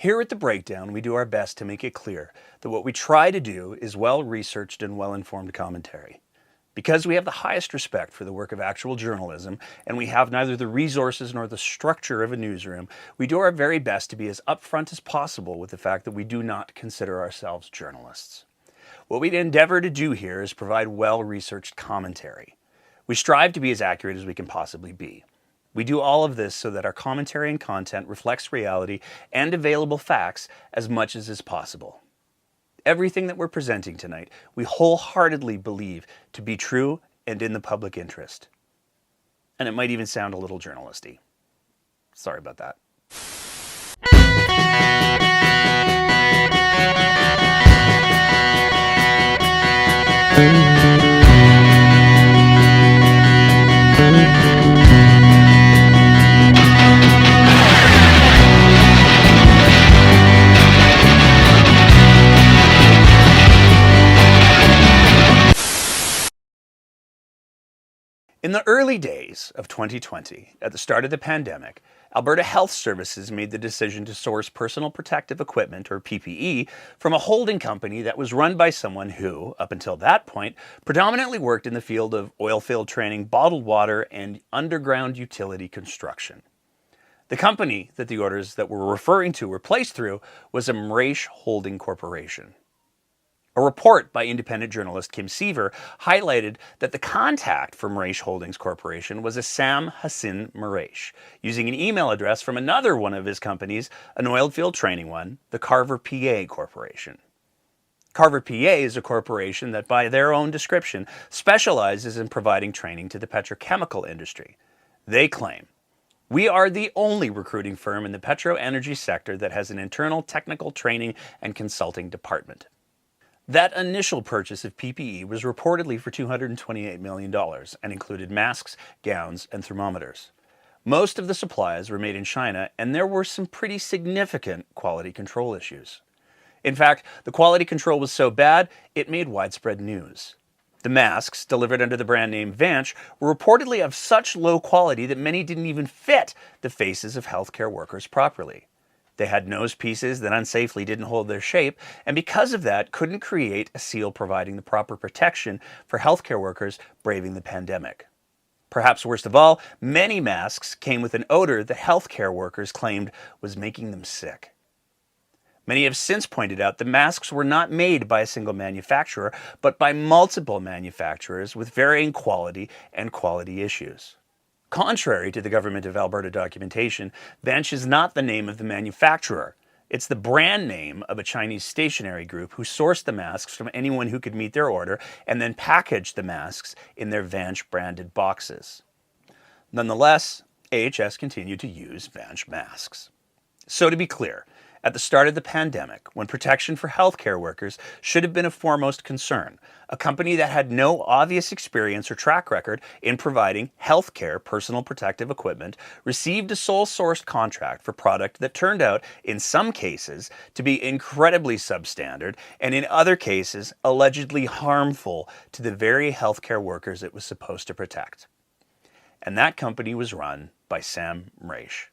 Here at The Breakdown, we do our best to make it clear that what we try to do is well-researched and well-informed commentary. Because we have the highest respect for the work of actual journalism, and we have neither the resources nor the structure of a newsroom, we do our very best to be as upfront as possible with the fact that we do not consider ourselves journalists. What we endeavor to do here is provide well-researched commentary. We strive to be as accurate as we can possibly be. We do all of this so that our commentary and content reflects reality and available facts as much as is possible. Everything that we're presenting tonight, we wholeheartedly believe to be true and in the public interest. And it might even sound a little journalisty. Sorry about that. In the early days of 2020, at the start of the pandemic, Alberta Health Services made the decision to source personal protective equipment, or PPE, from a holding company that was run by someone who, up until that point, predominantly worked in the field of oil field training, bottled water, and underground utility construction. The company that the orders that we're referring to were placed through was a Mraiche holding corporation. A report by independent journalist Kim Seaver highlighted that the contact for Mraiche Holdings Corporation was a Sam Mraiche, using an email address from another one of his companies, an oilfield training one, the Carver PA Corporation. Carver PA is a corporation that, by their own description, specializes in providing training to the petrochemical industry. They claim, "We are the only recruiting firm in the petro-energy sector that has an internal technical training and consulting department." That initial purchase of PPE was reportedly for $228 million and included masks, gowns, and thermometers. Most of the supplies were made in China, and there were some pretty significant quality control issues. In fact, the quality control was so bad, it made widespread news. The masks, delivered under the brand name Vanch, were reportedly of such low quality that many didn't even fit the faces of healthcare workers properly. They had nose pieces that unsafely didn't hold their shape, and because of that, couldn't create a seal providing the proper protection for healthcare workers braving the pandemic. Perhaps worst of all, many masks came with an odor that healthcare workers claimed was making them sick. Many have since pointed out the masks were not made by a single manufacturer, but by multiple manufacturers with varying quality and quality issues. Contrary to the Government of Alberta documentation, Vanch is not the name of the manufacturer. It's the brand name of a Chinese stationery group who sourced the masks from anyone who could meet their order and then packaged the masks in their Vanch branded boxes. Nonetheless, AHS continued to use Vanch masks. So to be clear, at the start of the pandemic, when protection for healthcare workers should have been a foremost concern, a company that had no obvious experience or track record in providing healthcare personal protective equipment received a sole-sourced contract for product that turned out, in some cases, to be incredibly substandard and in other cases, allegedly harmful to the very healthcare workers it was supposed to protect. And that company was run by Sam Mraiche.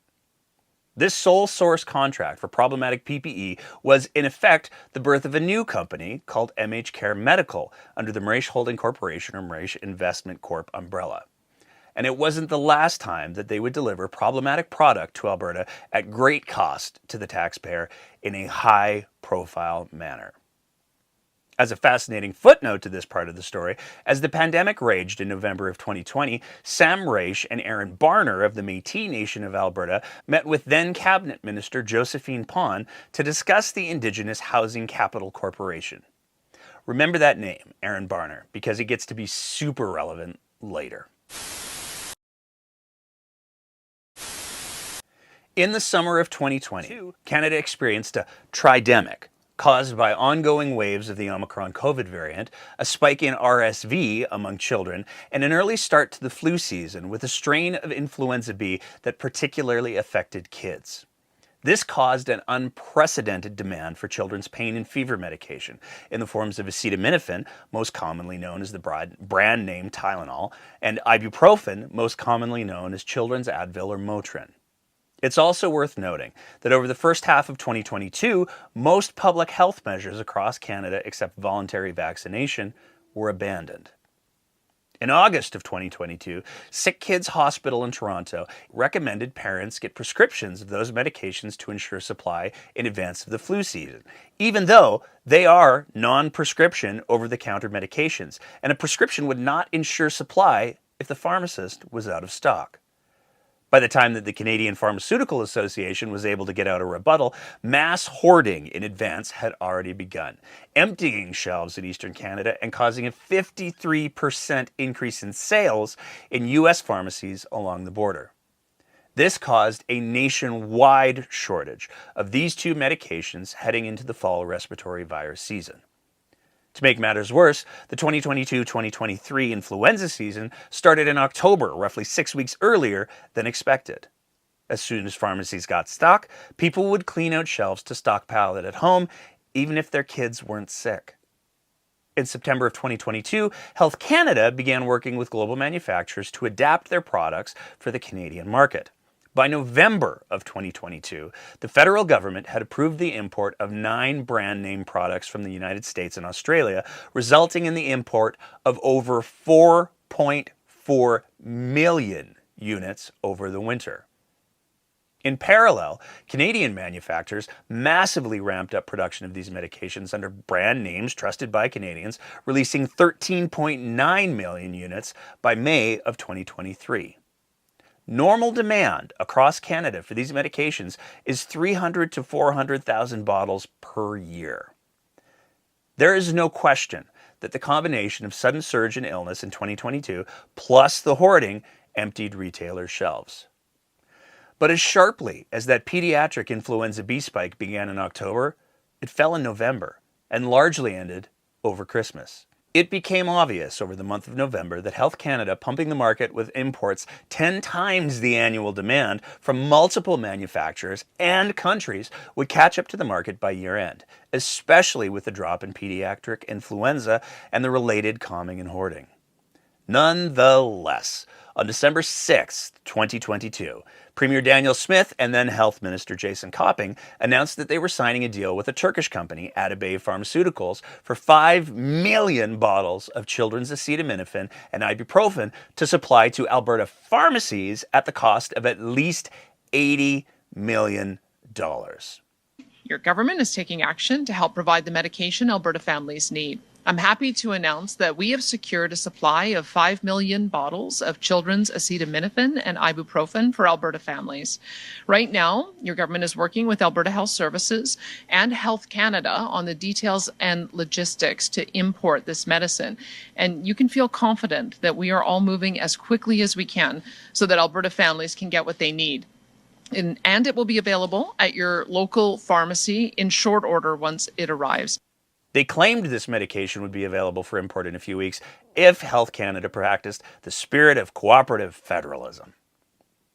This sole source contract for problematic PPE was, in effect, the birth of a new company called MHCare Medical under the Mraiche Holding Corporation or Mraiche Investment Corp umbrella. And it wasn't the last time that they would deliver problematic product to Alberta at great cost to the taxpayer in a high-profile manner. As a fascinating footnote to this part of the story, as the pandemic raged in November of 2020, Sam Mraiche and Aaron Barner of the Métis Nation of Alberta met with then Cabinet Minister Josephine Pon to discuss the Indigenous Housing Capital Corporation. Remember that name, Aaron Barner, because it gets to be super relevant later. In the summer of 2020, Canada experienced a tridemic, caused by ongoing waves of the Omicron COVID variant, a spike in RSV among children, and an early start to the flu season with a strain of influenza B that particularly affected kids. This caused an unprecedented demand for children's pain and fever medication in the forms of acetaminophen, most commonly known as the brand name Tylenol, and ibuprofen, most commonly known as children's Advil or Motrin. It's also worth noting that over the first half of 2022, most public health measures across Canada, except voluntary vaccination, were abandoned. In August of 2022, Sick Kids Hospital in Toronto recommended parents get prescriptions of those medications to ensure supply in advance of the flu season, even though they are non-prescription over-the-counter medications, and a prescription would not ensure supply if the pharmacist was out of stock. By the time that the Canadian Pharmaceutical Association was able to get out a rebuttal, mass hoarding in advance had already begun, emptying shelves in Eastern Canada and causing a 53% increase in sales in U.S. pharmacies along the border. This caused a nationwide shortage of these two medications heading into the fall respiratory virus season. To make matters worse, the 2022-2023 influenza season started in October, roughly 6 weeks earlier than expected. As soon as pharmacies got stock, people would clean out shelves to stockpile it at home, even if their kids weren't sick. In September of 2022, Health Canada began working with global manufacturers to adapt their products for the Canadian market. By November of 2022, the federal government had approved the import of 9 brand name products from the United States and Australia, resulting in the import of over 4.4 million units over the winter. In parallel, Canadian manufacturers massively ramped up production of these medications under brand names trusted by Canadians, releasing 13.9 million units by May of 2023. Normal demand across Canada for these medications is 300 to 400,000 bottles per year. There is no question that the combination of sudden surge in illness in 2022 plus the hoarding emptied retailers' shelves. But as sharply as that pediatric influenza B spike began in October, it fell in November and largely ended over Christmas. It became obvious over the month of November that Health Canada, pumping the market with imports 10 times the annual demand from multiple manufacturers and countries, would catch up to the market by year-end, especially with the drop in pediatric influenza and the related calming and hoarding. Nonetheless, on December 6, 2022, Premier Danielle Smith and then Health Minister Jason Copping announced that they were signing a deal with a Turkish company, Atabey Pharmaceuticals, for 5 million bottles of children's acetaminophen and ibuprofen to supply to Alberta pharmacies at the cost of at least $80 million. Your government is taking action to help provide the medication Alberta families need. I'm happy to announce that we have secured a supply of 5 million bottles of children's acetaminophen and ibuprofen for Alberta families. Right now, your government is working with Alberta Health Services and Health Canada on the details and logistics to import this medicine. And you can feel confident that we are all moving as quickly as we can so that Alberta families can get what they need. And it will be available at your local pharmacy in short order once it arrives. They claimed this medication would be available for import in a few weeks if Health Canada practiced the spirit of cooperative federalism.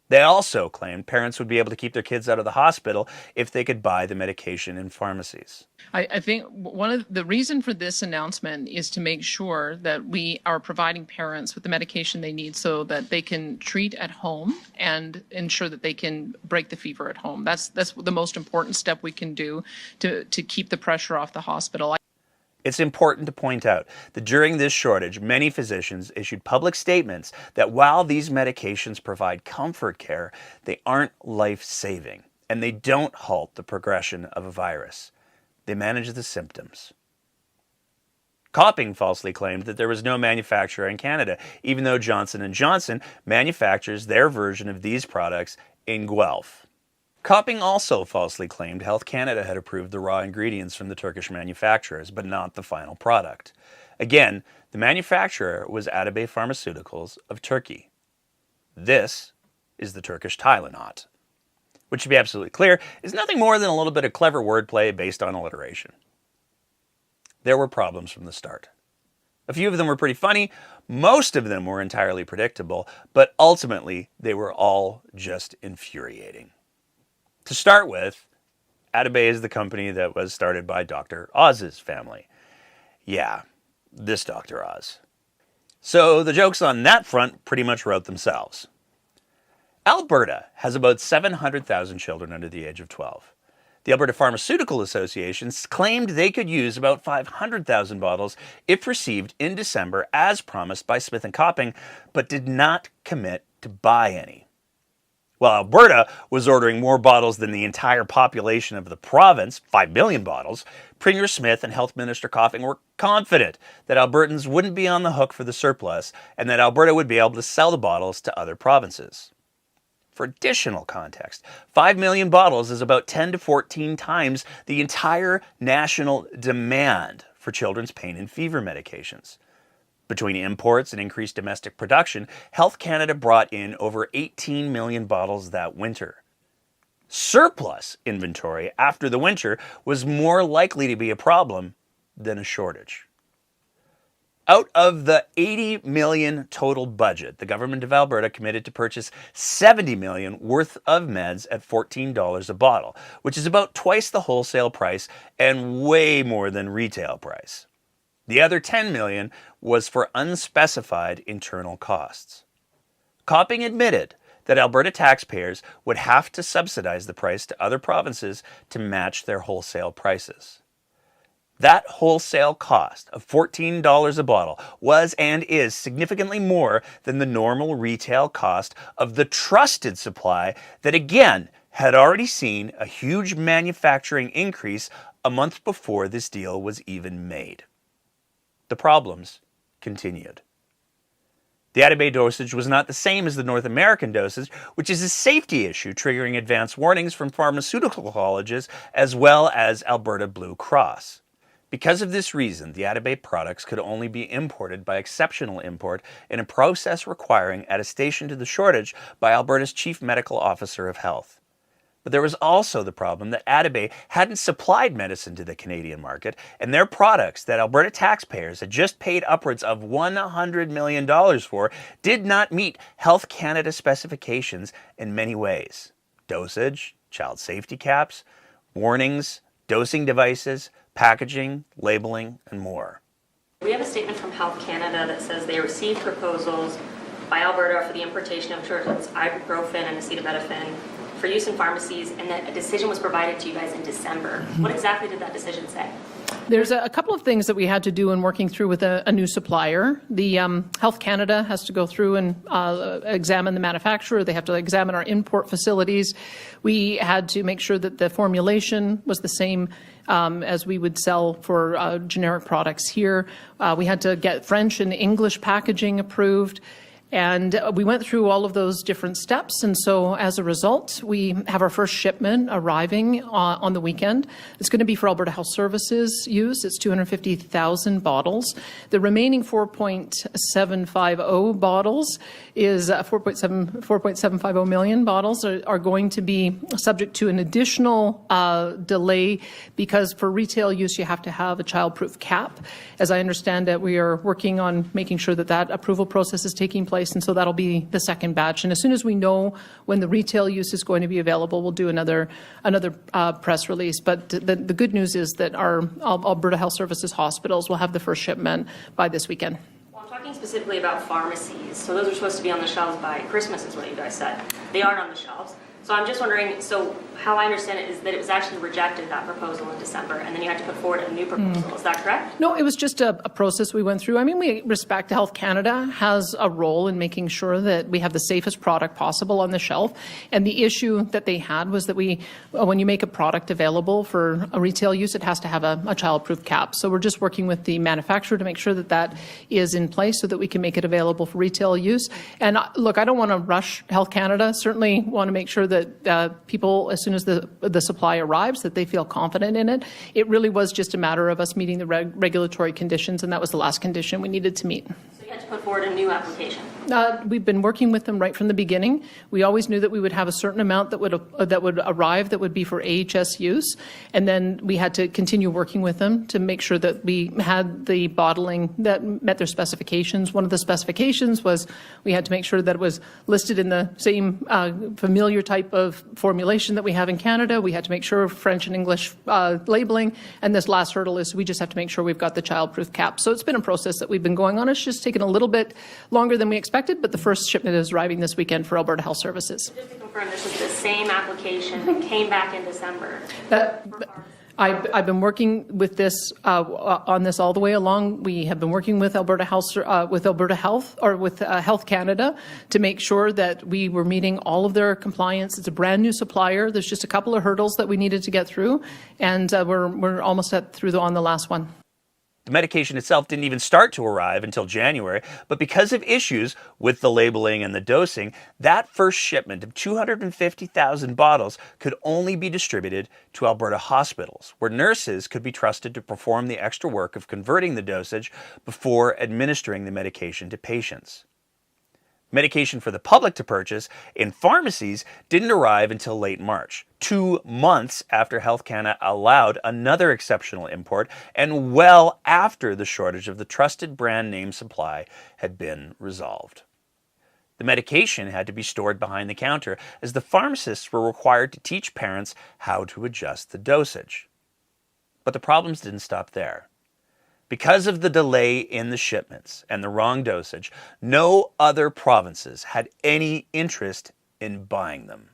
They also claimed parents would be able to keep their kids out of the hospital if they could buy the medication in pharmacies. I think one of the reason for this announcement is to make sure that we are providing parents with the medication they need so that they can treat at home and ensure that they can break the fever at home. That's the most important step we can do to keep the pressure off the hospital. It's important to point out that during this shortage, many physicians issued public statements that while these medications provide comfort care, they aren't life-saving, and they don't halt the progression of a virus. They manage the symptoms. Copping falsely claimed that there was no manufacturer in Canada, even though Johnson & Johnson manufactures their version of these products in Guelph. Copping also falsely claimed Health Canada had approved the raw ingredients from the Turkish manufacturers, but not the final product. Again, the manufacturer was Atabey Pharmaceuticals of Turkey. This is the Turkish Tylenot, which, to be absolutely clear, is nothing more than a little bit of clever wordplay based on alliteration. There were problems from the start. A few of them were pretty funny, most of them were entirely predictable, but ultimately they were all just infuriating. To start with, Atabey is the company that was started by Dr. Oz's family. Yeah, this Dr. Oz. So the jokes on that front pretty much wrote themselves. Alberta has about 700,000 children under the age of 12. The Alberta Pharmaceutical Association claimed they could use about 500,000 bottles if received in December as promised by Smith & Copping, but did not commit to buy any. While Alberta was ordering more bottles than the entire population of the province, 5 million bottles, Premier Smith and Health Minister Copping were confident that Albertans wouldn't be on the hook for the surplus and that Alberta would be able to sell the bottles to other provinces. For additional context, 5 million bottles is about 10 to 14 times the entire national demand for children's pain and fever medications. Between imports and increased domestic production, Health Canada brought in over 18 million bottles that winter. Surplus inventory after the winter was more likely to be a problem than a shortage. Out of the 80 million total budget, the government of Alberta committed to purchase 70 million worth of meds at $14 a bottle, which is about twice the wholesale price and way more than retail price. The other 10 million was for unspecified internal costs. Copping admitted that Alberta taxpayers would have to subsidize the price to other provinces to match their wholesale prices. That wholesale cost of $14 a bottle was and is significantly more than the normal retail cost of the trusted supply that, again, had already seen a huge manufacturing increase a month before this deal was even made. The problems continued. The Atabey dosage was not the same as the North American dosage, which is a safety issue triggering advance warnings from pharmaceutical colleges as well as Alberta Blue Cross. Because of this reason, the Atabey products could only be imported by exceptional import in a process requiring attestation to the shortage by Alberta's Chief Medical Officer of Health. But there was also the problem that Atabey hadn't supplied medicine to the Canadian market, and their products that Alberta taxpayers had just paid upwards of $100 million for did not meet Health Canada specifications in many ways. Dosage, child safety caps, warnings, dosing devices, packaging, labeling, and more. We have a statement from Health Canada that says they received proposals by Alberta for the importation of Turkish ibuprofen and acetaminophen for use in pharmacies, and that a decision was provided to you guys in December. What exactly did that decision say? There's a couple of things that we had to do in working through with a new supplier. The Health Canada has to go through and examine the manufacturer. They have to examine our import facilities. We had to make sure that the formulation was the same as we would sell for generic products here. We had to get French and English packaging approved. And we went through all of those different steps, and so as a result, we have our first shipment arriving on the weekend. It's going to be for Alberta Health Services use. It's 250,000 bottles. The remaining 4.750 bottles is 4.750 million bottles are going to be subject to an additional delay because for retail use you have to have a child-proof cap. As I understand it, we are working on making sure that that approval process is taking place, and so that'll be the second batch. And as soon as we know when the retail use is going to be available, we'll do another press release. But the good news is that our Alberta Health Services hospitals will have the first shipment by this weekend. Well, I'm talking specifically about pharmacies. So those are supposed to be on the shelves by Christmas is what you guys said. They aren't on the shelves. So I'm just wondering, so how I understand it is that it was actually rejected, that proposal in December, and then you had to put forward a new proposal. Is that correct? No, it was just a process we went through. I mean, we respect Health Canada has a role in making sure that we have the safest product possible on the shelf. And the issue that they had was that when you make a product available for a retail use, it has to have a child-proof cap. So we're just working with the manufacturer to make sure that that is in place so that we can make it available for retail use. And look, I don't want to rush Health Canada. Certainly want to make sure that people, as soon as the supply arrives, that they feel confident in it. It really was just a matter of us meeting the regulatory conditions, and that was the last condition we needed to meet. So you had to put forward a new application. We've been working with them right from the beginning. We always knew that we would have a certain amount that would arrive that would be for AHS use, and then we had to continue working with them to make sure that we had the bottling that met their specifications. One of the specifications was we had to make sure that it was listed in the same familiar type of formulation that we have in Canada. We had to make sure French and English labeling, and this last hurdle is we just have to make sure we've got the child-proof cap. So it's been a process that we've been going on. It's just taken a little bit longer than we expected. expected, but the first shipment is arriving this weekend for Alberta Health Services. Just to confirm, this is the same application that came back in December. I've been working with this on this all the way along. We have been working with Alberta Health, Health Canada to make sure that we were meeting all of their compliance. It's a brand new supplier. There's just a couple of hurdles that we needed to get through, and we're almost on the last one. The medication itself didn't even start to arrive until January, but because of issues with the labeling and the dosing, that first shipment of 250,000 bottles could only be distributed to Alberta hospitals, where nurses could be trusted to perform the extra work of converting the dosage before administering the medication to patients. Medication for the public to purchase in pharmacies didn't arrive until late March, 2 months after Health Canada allowed another exceptional import and well after the shortage of the trusted brand name supply had been resolved. The medication had to be stored behind the counter as the pharmacists were required to teach parents how to adjust the dosage. But the problems didn't stop there. Because of the delay in the shipments and the wrong dosage, no other provinces had any interest in buying them.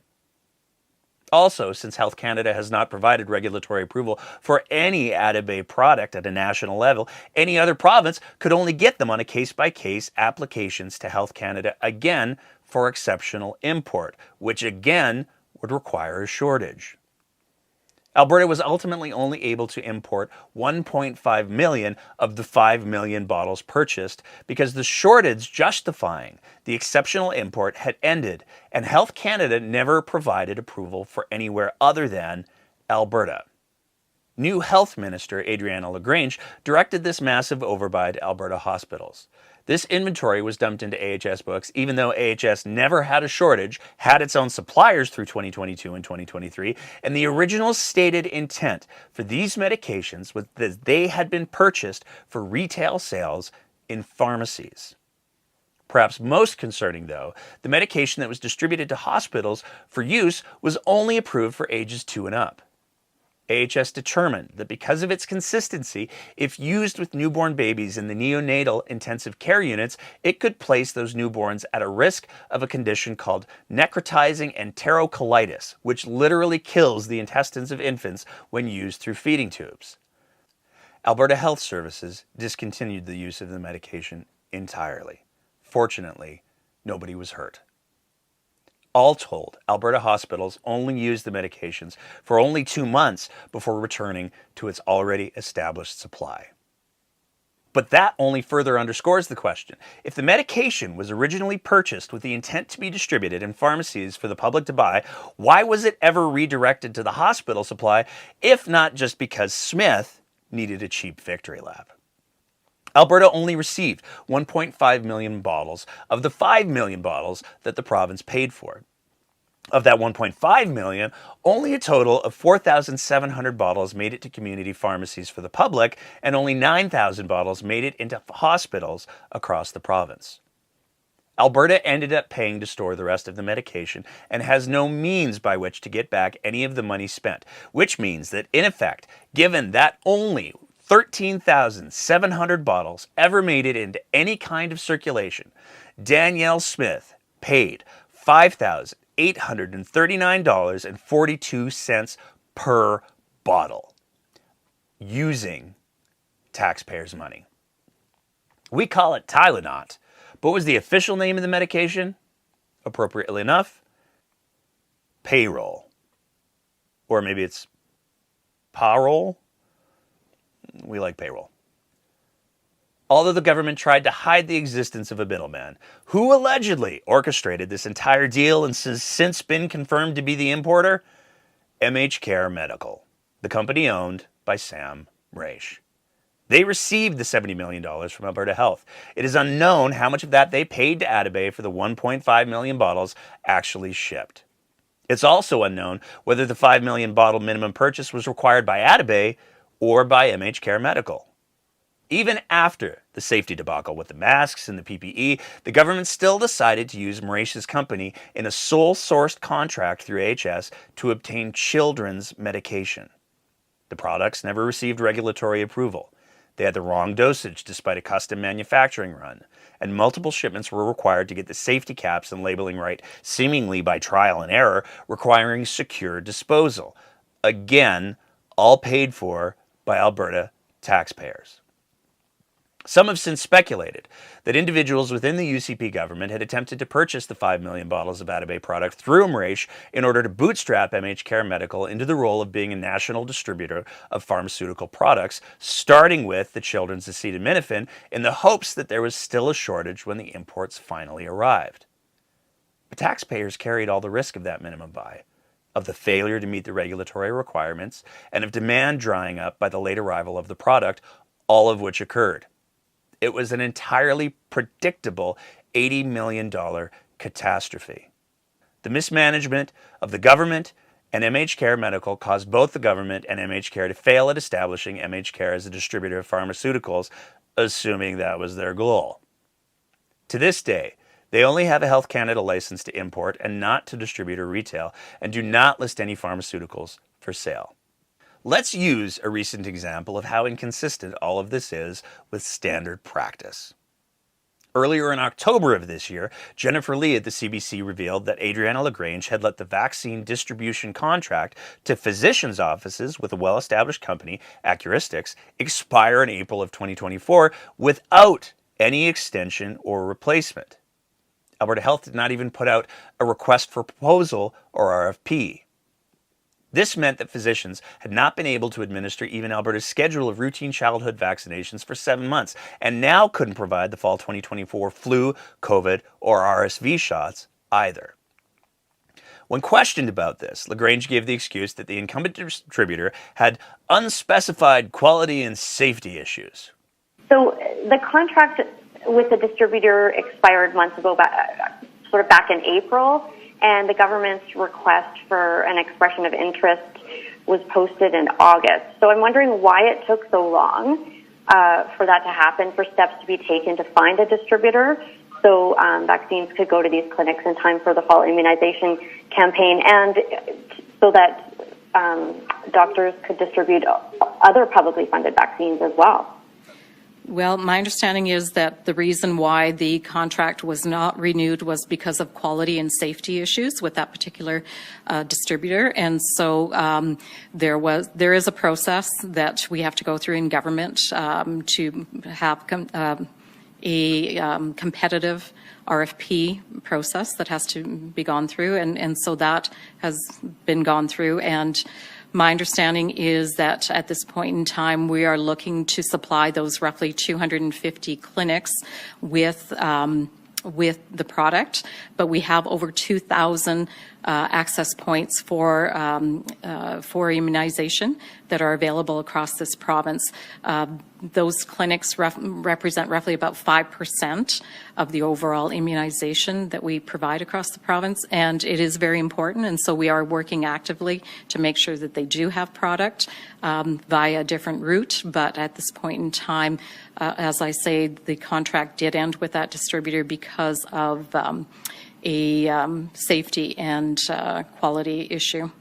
Also, since Health Canada has not provided regulatory approval for any Atabay product at a national level, any other province could only get them on a case-by-case applications to Health Canada again for exceptional import, which again would require a shortage. Alberta was ultimately only able to import 1.5 million of the 5 million bottles purchased because the shortage justifying the exceptional import had ended, and Health Canada never provided approval for anywhere other than Alberta. New Health Minister Adriana LaGrange directed this massive overbuy to Alberta hospitals. This inventory was dumped into AHS books, even though AHS never had a shortage, had its own suppliers through 2022 and 2023, and the original stated intent for these medications was that they had been purchased for retail sales in pharmacies. Perhaps most concerning, though, the medication that was distributed to hospitals for use was only approved for ages 2 and up. AHS determined that because of its consistency, if used with newborn babies in the neonatal intensive care units, it could place those newborns at a risk of a condition called necrotizing enterocolitis, which literally kills the intestines of infants when used through feeding tubes. Alberta Health Services discontinued the use of the medication entirely. Fortunately, nobody was hurt. All told, Alberta hospitals only used the medications for only 2 months before returning to its already established supply. But that only further underscores the question. If the medication was originally purchased with the intent to be distributed in pharmacies for the public to buy, why was it ever redirected to the hospital supply, if not just because Smith needed a cheap victory lap? Alberta only received 1.5 million bottles of the 5 million bottles that the province paid for. Of that 1.5 million, only a total of 4,700 bottles made it to community pharmacies for the public, and only 9,000 bottles made it into hospitals across the province. Alberta ended up paying to store the rest of the medication and has no means by which to get back any of the money spent, which means that, in effect, given that only 13,700 bottles ever made it into any kind of circulation, Danielle Smith paid $5,839.42 per bottle using taxpayers' money. We call it Tylenot, but what was the official name of the medication? Appropriately enough, payroll. Or maybe it's parole? We like payroll. Although the government tried to hide the existence of a middleman, who allegedly orchestrated this entire deal and has since been confirmed to be the importer, MHCare Medical, the company owned by Sam Mraiche. They received the $70 million from Alberta Health. It is unknown how much of that they paid to Atabay for the 1.5 million bottles actually shipped. It's also unknown whether the 5 million bottle minimum purchase was required by Atabay or by MHCare Medical. Even after the safety debacle with the masks and the PPE, the government still decided to use Mraiche's company in a sole-sourced contract through AHS to obtain children's medication. The products never received regulatory approval. They had the wrong dosage despite a custom manufacturing run, and multiple shipments were required to get the safety caps and labeling right, seemingly by trial and error, requiring secure disposal. Again, all paid for by Alberta taxpayers. Some have since speculated that individuals within the UCP government had attempted to purchase the 5 million bottles of Atabay product through Mraiche in order to bootstrap MHCare Medical into the role of being a national distributor of pharmaceutical products, starting with the children's acetaminophen, in the hopes that there was still a shortage when the imports finally arrived. But taxpayers carried all the risk of that minimum buy, of the failure to meet the regulatory requirements, and of demand drying up by the late arrival of the product, all of which occurred. It was an entirely predictable $80 million catastrophe. The mismanagement of the government and MHCare Medical caused both the government and MHCare to fail at establishing MHCare as a distributor of pharmaceuticals, assuming that was their goal. To this day, they only have a Health Canada license to import and not to distribute or retail, and do not list any pharmaceuticals for sale. Let's use a recent example of how inconsistent all of this is with standard practice. Earlier in October of this year, Jennifer Lee at the CBC revealed that Adriana LaGrange had let the vaccine distribution contract to physicians' offices with a well-established company, Accuristix, expire in April of 2024 without any extension or replacement. Alberta Health did not even put out a request for proposal or RFP. This meant that physicians had not been able to administer even Alberta's schedule of routine childhood vaccinations for 7 months, and now couldn't provide the fall 2024 flu, COVID, or RSV shots either. When questioned about this, LaGrange gave the excuse that the incumbent distributor had unspecified quality and safety issues. So the contract with the distributor expired months ago, sort of back in April. And the government's request for an expression of interest was posted in August. So I'm wondering why it took so long for that to happen, for steps to be taken to find a distributor so vaccines could go to these clinics in time for the fall immunization campaign, and so that doctors could distribute other publicly funded vaccines as well. Well, my understanding is that the reason why the contract was not renewed was because of quality and safety issues with that particular distributor, and so there is a process that we have to go through in government to have a competitive RFP process that has to be gone through, and so that has been gone through. And my understanding is that at this point in time, we are looking to supply those roughly 250 clinics with the product, but we have over 2,000 access points for immunization that are available across this province. Those clinics represent roughly about 5% of the overall immunization that we provide across the province, and it is very important, and so we are working actively to make sure that they do have product via a different route. But at this point in time, as I say, the contract did end with that distributor because of a safety and quality issue.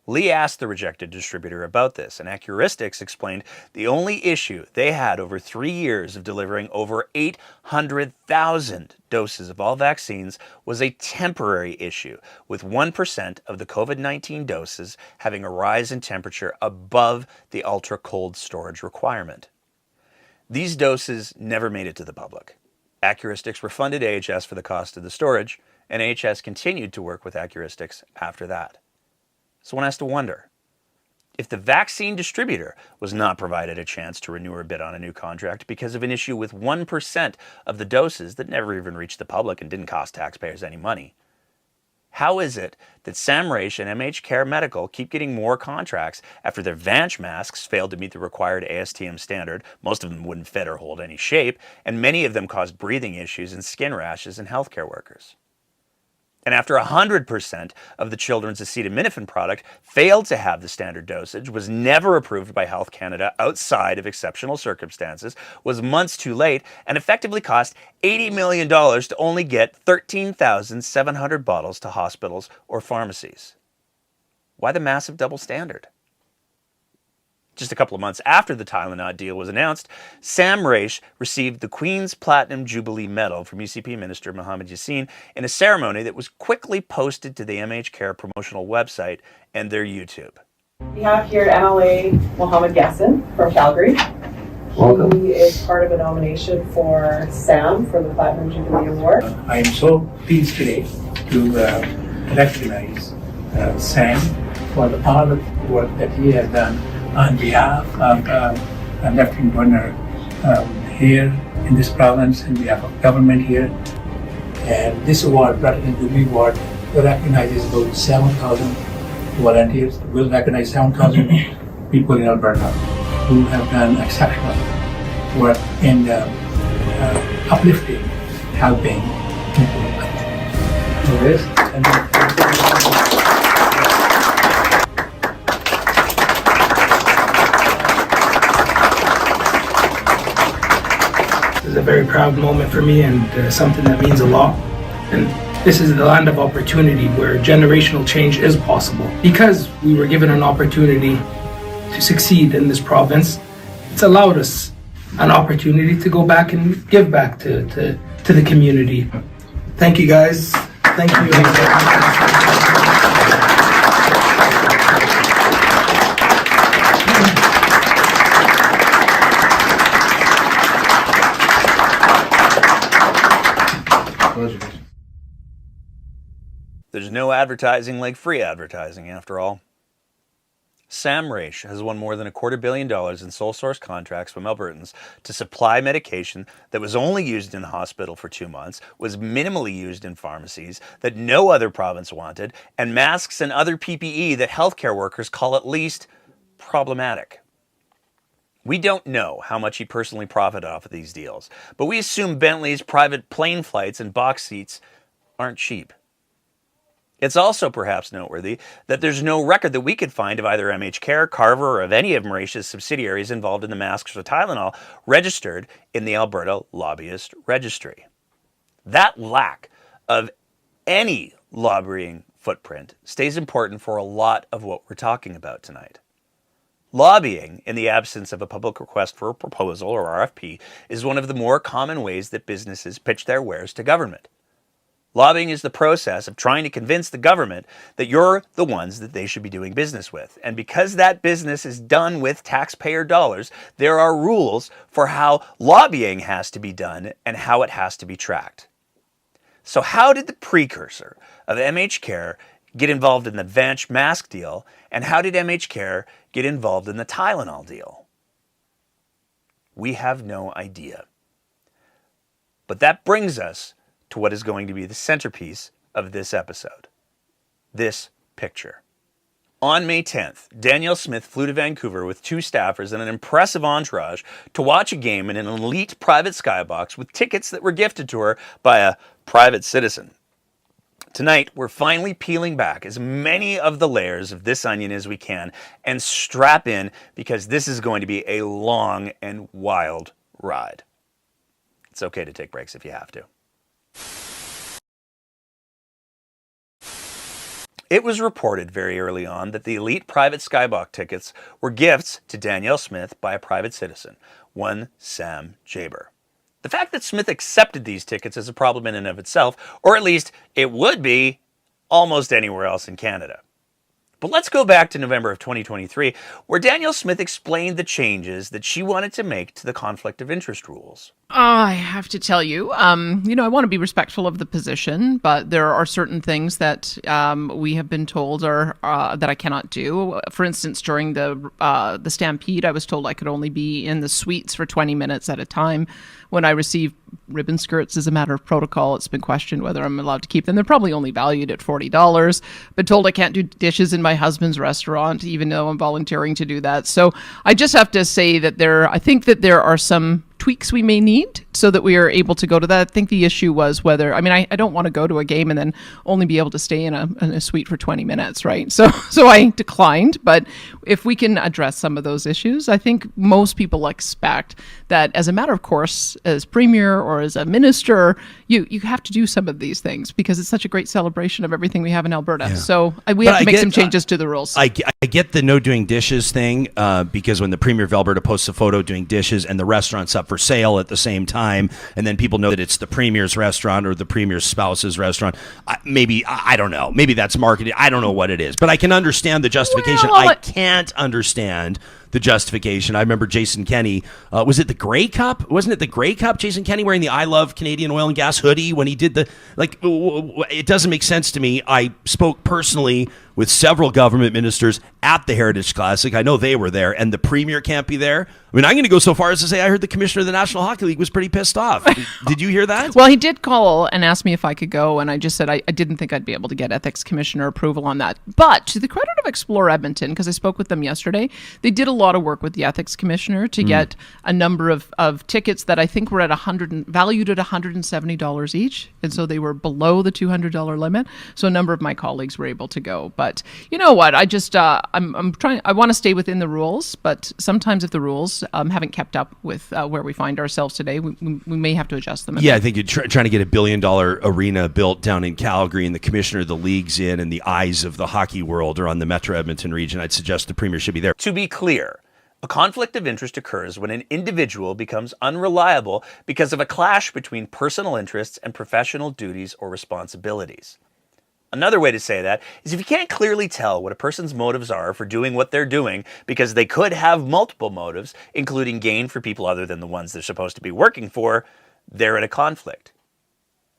Lee asked the rejected distributor about this, and Accuristix explained the only issue they had over 3 years of delivering over 800,000 doses of all vaccines was a temporary issue, with 1% of the COVID-19 doses having a rise in temperature above the ultra-cold storage requirement. These doses never made it to the public. Accuristix refunded AHS for the cost of the storage, and AHS continued to work with Accuristix after that. So one has to wonder, if the vaccine distributor was not provided a chance to renew or bid on a new contract because of an issue with 1% of the doses that never even reached the public and didn't cost taxpayers any money, how is it that Sam Mraiche and MHCare Medical keep getting more contracts after their Vanch masks failed to meet the required ASTM standard? Most of them wouldn't fit or hold any shape, and many of them caused breathing issues and skin rashes in healthcare workers. And after 100% of the children's acetaminophen product failed to have the standard dosage, was never approved by Health Canada outside of exceptional circumstances, was months too late, and effectively cost $80 million to only get 13,700 bottles to hospitals or pharmacies. Why the massive double standard? Just a couple of months after the Tylenot deal was announced, Sam Mraiche received the Queen's Platinum Jubilee Medal from UCP Minister Mohammed Yassin in a ceremony that was quickly posted to the MHCare promotional website and their YouTube. We have here MLA Mohammed Yassin from Calgary. Welcome. He is part of a nomination for Sam for the Platinum Jubilee Award. I am so pleased today to recognize Sam for the hard work that he has done on behalf of Lieutenant Governor here in this province, in behalf of government here. And this award, Platinum Jubilee Award, recognizes about 7,000 volunteers. Will recognize 7,000 people in Alberta who have done exceptional work in uplifting, helping people. So this is a very proud moment for me and something that means a lot. And this is the land of opportunity where generational change is possible. Because we were given an opportunity to succeed in this province, it's allowed us an opportunity to go back and give back to the community. Thank you, guys. Thank you. There's no advertising like free advertising, after all. Sam Mraiche has won more than $250 million in sole source contracts from Albertans to supply medication that was only used in the hospital for 2 months, was minimally used in pharmacies that no other province wanted, and masks and other PPE that healthcare workers call at least problematic. We don't know how much he personally profited off of these deals, but we assume Bentley's private plane flights and box seats aren't cheap. It's also perhaps noteworthy that there's no record that we could find of either MHCare, Carver, or of any of Mraiche's subsidiaries involved in the masks or Tylenol registered in the Alberta Lobbyist Registry. That lack of any lobbying footprint stays important for a lot of what we're talking about tonight. Lobbying, in the absence of a public request for a proposal or RFP, is one of the more common ways that businesses pitch their wares to government. Lobbying is the process of trying to convince the government that you're the ones that they should be doing business with. And because that business is done with taxpayer dollars, there are rules for how lobbying has to be done and how it has to be tracked. So how did the precursor of MHCare get involved in the Vanch mask deal, and how did MHCare get involved in the Tylenol deal? We have no idea. But that brings us to what is going to be the centerpiece of this episode. This picture. On May 10th, Danielle Smith flew to Vancouver with 2 staffers and an impressive entourage to watch a game in an elite private Skybox with tickets that were gifted to her by a private citizen. Tonight, we're finally peeling back as many of the layers of this onion as we can and strap in, because this is going to be a long and wild ride. It's okay to take breaks if you have to. It was reported very early on that the elite private Skybox tickets were gifts to Danielle Smith by a private citizen, one Sam Mraiche. The fact that Smith accepted these tickets is a problem in and of itself, or at least it would be almost anywhere else in Canada. But let's go back to November of 2023, where Danielle Smith explained the changes that she wanted to make to the conflict of interest rules. I have to tell you, I want to be respectful of the position, but there are certain things that we have been told are that I cannot do. For instance, during the stampede, I was told I could only be in the suites for 20 minutes at a time. When I receive ribbon skirts as a matter of protocol, it's been questioned whether I'm allowed to keep them. They're probably only valued at $40. Been told I can't do dishes in my husband's restaurant, even though I'm volunteering to do that. So I just have to say that I think that there are some tweaks we may need so that we are able to go to that. I think the issue was whether, I mean, I don't want to go to a game and then only be able to stay in a suite for 20 minutes, right? So I declined, but if we can address some of those issues, I think most people expect that as a matter of course, as premier or as a minister, you have to do some of these things because it's such a great celebration of everything we have in Alberta. Yeah. So we have to make some changes to the rules. I get the no doing dishes thing because when the Premier of Alberta posts a photo doing dishes and the restaurant's up for sale at the same time, and then people know that it's the Premier's restaurant or the Premier's spouse's restaurant, I don't know. Maybe that's marketing. I don't know what it is. But I can understand the justification. Well, I can't understand the justification. I remember Jason Kenney, was it the Grey Cup? Wasn't it the Grey Cup? Jason Kenney wearing the I Love Canadian Oil and Gas hoodie when he did it doesn't make sense to me. I spoke personally with several government ministers at the Heritage Classic. I know they were there, and the Premier can't be there. I mean, I'm going to go so far as to say I heard the commissioner of the National Hockey League was pretty pissed off. Did you hear that? Well, he did call and ask me if I could go, and I just said I didn't think I'd be able to get ethics commissioner approval on that. But to the credit of Explore Edmonton, because I spoke with them yesterday, they did a lot of work with the ethics commissioner to get a number of tickets that I think were at valued at $170 each, and so they were below the $200 limit. So a number of my colleagues were able to go. But you know what? I just I'm trying. I want to stay within the rules, but sometimes if the rules haven't kept up with where we find ourselves today, we may have to adjust them. Yeah, I think you're trying to get $1 billion arena built down in Calgary, and the commissioner of the league's in, and the eyes of the hockey world are on the Metro Edmonton region. I'd suggest the Premier should be there. To be clear, a conflict of interest occurs when an individual becomes unreliable because of a clash between personal interests and professional duties or responsibilities. Another way to say that is if you can't clearly tell what a person's motives are for doing what they're doing because they could have multiple motives, including gain for people other than the ones they're supposed to be working for, they're in a conflict.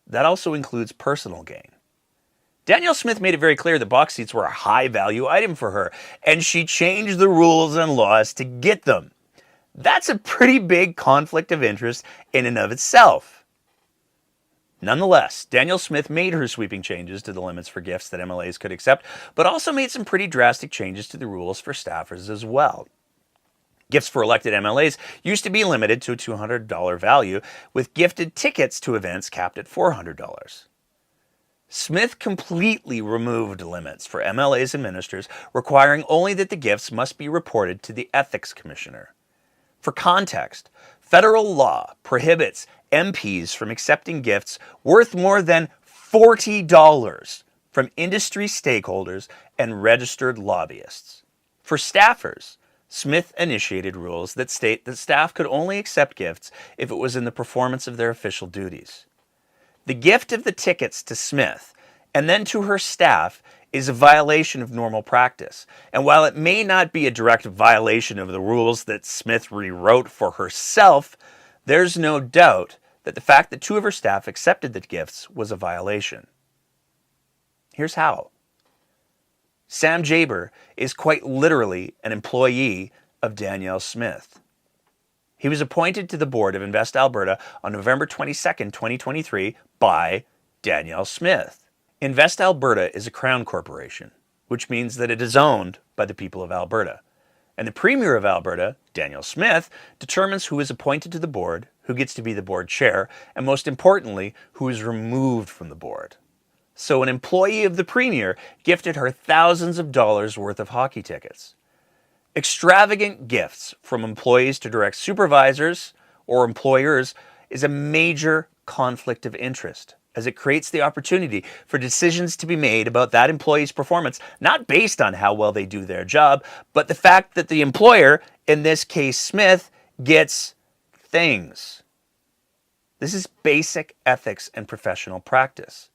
That also includes personal gain. Danielle Smith made it very clear that box seats were a high-value item for her, and she changed the rules and laws to get them. That's a pretty big conflict of interest in and of itself. Nonetheless, Danielle Smith made her sweeping changes to the limits for gifts that MLAs could accept, but also made some pretty drastic changes to the rules for staffers as well. Gifts for elected MLAs used to be limited to a $200 value, with gifted tickets to events capped at $400. Smith completely removed limits for MLAs and ministers, requiring only that the gifts must be reported to the Ethics Commissioner. For context, federal law prohibits MPs from accepting gifts worth more than $40 from industry stakeholders and registered lobbyists. For staffers, Smith initiated rules that state that staff could only accept gifts if it was in the performance of their official duties. The gift of the tickets to Smith and then to her staff is a violation of normal practice. And while it may not be a direct violation of the rules that Smith rewrote for herself, there's no doubt that the fact that two of her staff accepted the gifts was a violation. Here's how. Sam Mraiche is quite literally an employee of Danielle Smith. He was appointed to the board of Invest Alberta on November 22nd, 2023 by Danielle Smith. Invest Alberta is a Crown corporation, which means that it is owned by the people of Alberta. And the Premier of Alberta, Danielle Smith, determines who is appointed to the board, who gets to be the board chair, and most importantly, who is removed from the board. So an employee of the Premier gifted her thousands of dollars worth of hockey tickets. Extravagant gifts from employees to direct supervisors or employers is a major conflict of interest, as it creates the opportunity for decisions to be made about that employee's performance, not based on how well they do their job, but the fact that the employer, in this case Smith, gets things. This is basic ethics and professional practice.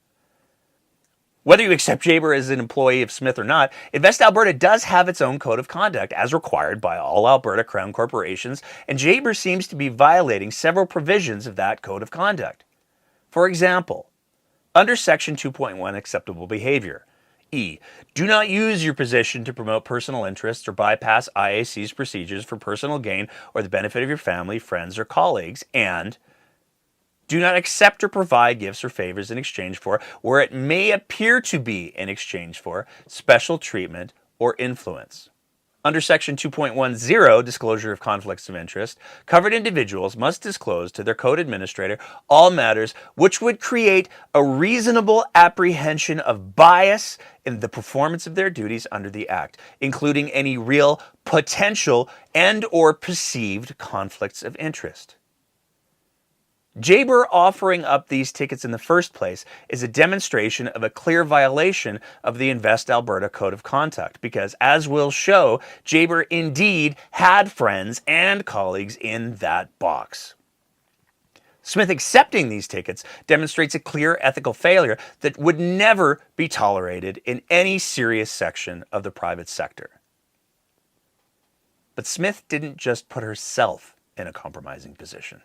Whether you accept Mraiche as an employee of Smith or not, Invest Alberta does have its own code of conduct as required by all Alberta Crown corporations, and Mraiche seems to be violating several provisions of that code of conduct. For example, under Section 2.1 Acceptable Behavior, E. Do not use your position to promote personal interests or bypass IAC's procedures for personal gain or the benefit of your family, friends, or colleagues, and do not accept or provide gifts or favors in exchange for, where it may appear to be in exchange for, special treatment or influence. Under Section 2.10, Disclosure of Conflicts of Interest, covered individuals must disclose to their code administrator all matters which would create a reasonable apprehension of bias in the performance of their duties under the Act, including any real, potential, and/or perceived conflicts of interest. Jaber offering up these tickets in the first place is a demonstration of a clear violation of the Invest Alberta Code of Conduct because, as we'll show, Jaber indeed had friends and colleagues in that box. Smith accepting these tickets demonstrates a clear ethical failure that would never be tolerated in any serious section of the private sector. But Smith didn't just put herself in a compromising position.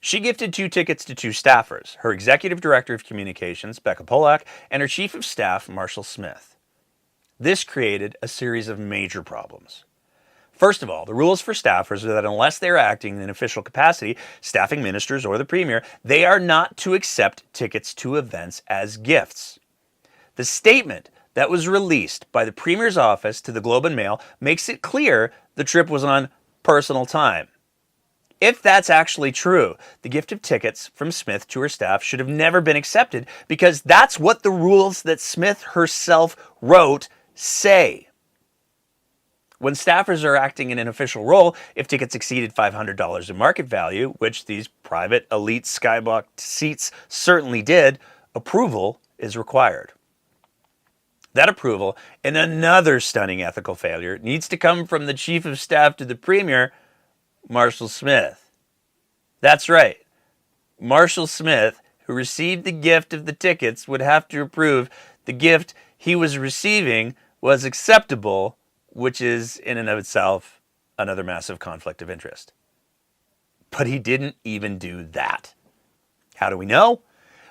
She gifted 2 tickets to 2 staffers, her Executive Director of Communications, Becca Polak, and her Chief of Staff, Marshall Smith. This created a series of major problems. First of all, the rules for staffers are that unless they are acting in an official capacity, staffing ministers or the Premier, they are not to accept tickets to events as gifts. The statement that was released by the Premier's office to the Globe and Mail makes it clear the trip was on personal time. If that's actually true, the gift of tickets from Smith to her staff should have never been accepted because that's what the rules that Smith herself wrote say. When staffers are acting in an official role, if tickets exceeded $500 in market value, which these private elite Skybox seats certainly did, approval is required. That approval, and another stunning ethical failure, needs to come from the Chief of Staff to the Premier, Marshall Smith. That's right. Marshall Smith, who received the gift of the tickets, would have to approve the gift he was receiving was acceptable, which is in and of itself another massive conflict of interest. But he didn't even do that. How do we know?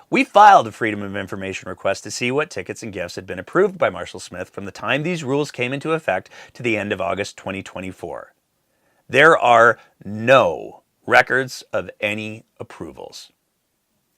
We filed a Freedom of Information request to see what tickets and gifts had been approved by Marshall Smith from the time these rules came into effect to the end of August 2024. There are no records of any approvals.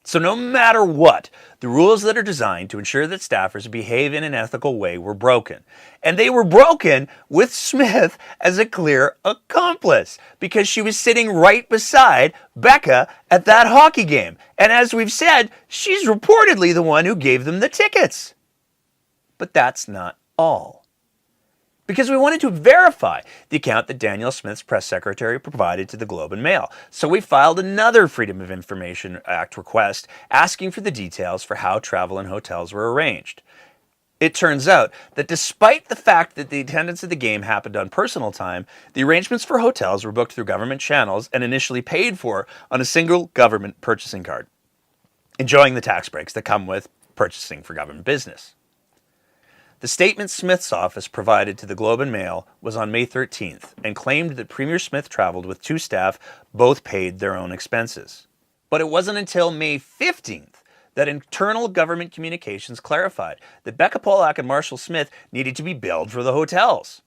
So no matter what, the rules that are designed to ensure that staffers behave in an ethical way were broken. And they were broken with Smith as a clear accomplice because she was sitting right beside Becca at that hockey game. And as we've said, she's reportedly the one who gave them the tickets. But that's not all. Because we wanted to verify the account that Danielle Smith's press secretary provided to the Globe and Mail. So we filed another Freedom of Information Act request asking for the details for how travel and hotels were arranged. It turns out that despite the fact that the attendance of the game happened on personal time, the arrangements for hotels were booked through government channels and initially paid for on a single government purchasing card, enjoying the tax breaks that come with purchasing for government business. The statement Smith's office provided to the Globe and Mail was on May 13th and claimed that Premier Smith traveled with 2 staff, both paid their own expenses. But it wasn't until May 15th that internal government communications clarified that Becca Polak and Marshall Smith needed to be billed for the hotels.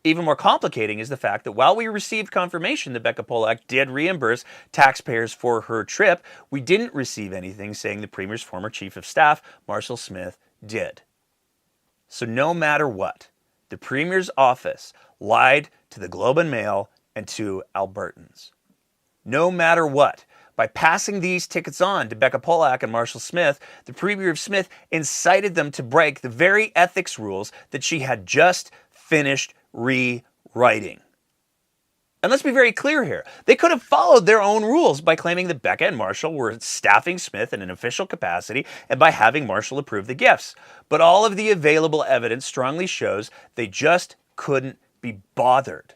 Even more complicating is the fact that while we received confirmation that Becca Polak did reimburse taxpayers for her trip, we didn't receive anything saying the Premier's former Chief of Staff, Marshall Smith, did. So no matter what, the Premier's office lied to the Globe and Mail and to Albertans. No matter what, by passing these tickets on to Becca Polak and Marshall Smith, the Premier of Smith incited them to break the very ethics rules that she had just finished rewriting. And let's be very clear here. They could have followed their own rules by claiming that Becca and Marshall were staffing Smith in an official capacity and by having Marshall approve the gifts. But all of the available evidence strongly shows they just couldn't be bothered.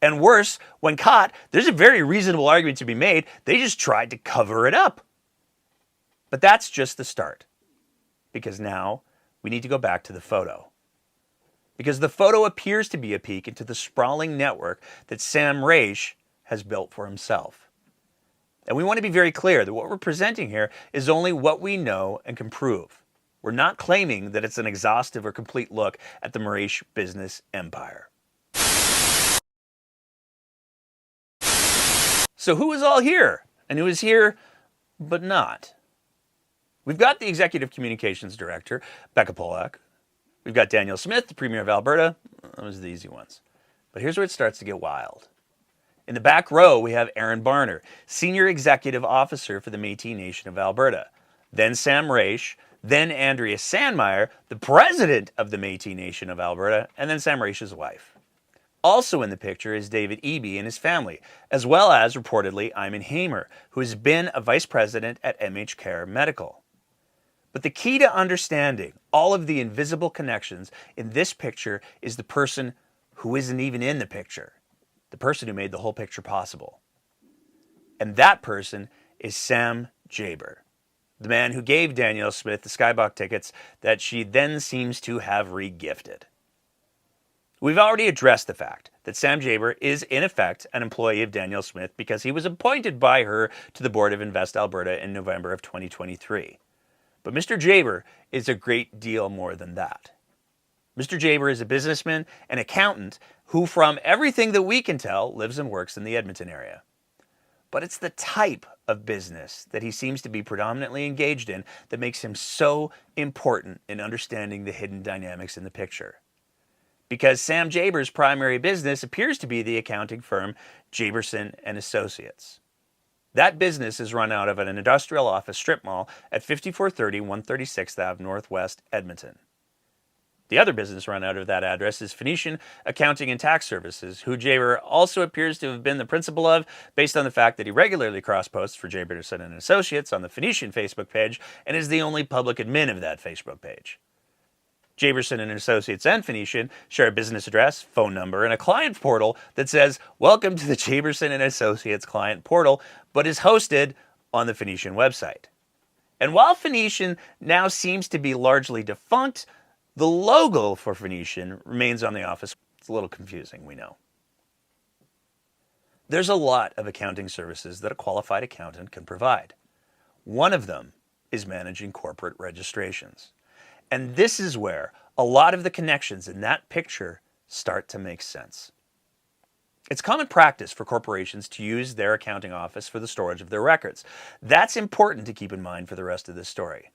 And worse, when caught, there's a very reasonable argument to be made. They just tried to cover it up. But that's just the start. Because now we need to go back to the photo. Because the photo appears to be a peek into the sprawling network that Sam Mraiche has built for himself. And we want to be very clear that what we're presenting here is only what we know and can prove. We're not claiming that it's an exhaustive or complete look at the Mraiche business empire. So who is all here? And who is here but not? We've got the Executive Communications Director, Becca Polak, We've got Danielle Smith, the Premier of Alberta. Those are the easy ones. But here's where it starts to get wild. In the back row, we have Aaron Barner, Senior Executive Officer for the Métis Nation of Alberta. Then Sam Mraiche, then Andrea Sandmeyer, the President of the Métis Nation of Alberta, and then Sam Mraiche's wife. Also in the picture is David Eby and his family, as well as, reportedly, Iman Hamer, who has been a Vice President at MHCare Medical. But the key to understanding all of the invisible connections in this picture is the person who isn't even in the picture. The person who made the whole picture possible. And that person is Sam Mraiche, the man who gave Danielle Smith the Skybox tickets that she then seems to have regifted. We've already addressed the fact that Sam Mraiche is in effect an employee of Danielle Smith because he was appointed by her to the board of Invest Alberta in November of 2023. But Mr. Mraiche is a great deal more than that. Mr. Mraiche is a businessman and accountant who, from everything that we can tell, lives and works in the Edmonton area. But it's the type of business that he seems to be predominantly engaged in that makes him so important in understanding the hidden dynamics in the picture. Because Sam Mraiche's primary business appears to be the accounting firm Jaberson and Associates. That business is run out of an industrial office strip mall at 5430 136th Ave Northwest, Edmonton. The other business run out of that address is Phoenician Accounting and Tax Services, who Mraiche also appears to have been the principal of, based on the fact that he regularly cross-posts for Jaberson and Associates on the Phoenician Facebook page and is the only public admin of that Facebook page. Jaberson and Associates and Phoenician share a business address, phone number, and a client portal that says, "Welcome to the Jaberson and Associates client portal," but is hosted on the Phoenician website. And while Phoenician now seems to be largely defunct, the logo for Phoenician remains on the office. It's a little confusing, we know. There's a lot of accounting services that a qualified accountant can provide. One of them is managing corporate registrations. And this is where a lot of the connections in that picture start to make sense. It's common practice for corporations to use their accounting office for the storage of their records. That's important to keep in mind for the rest of this story.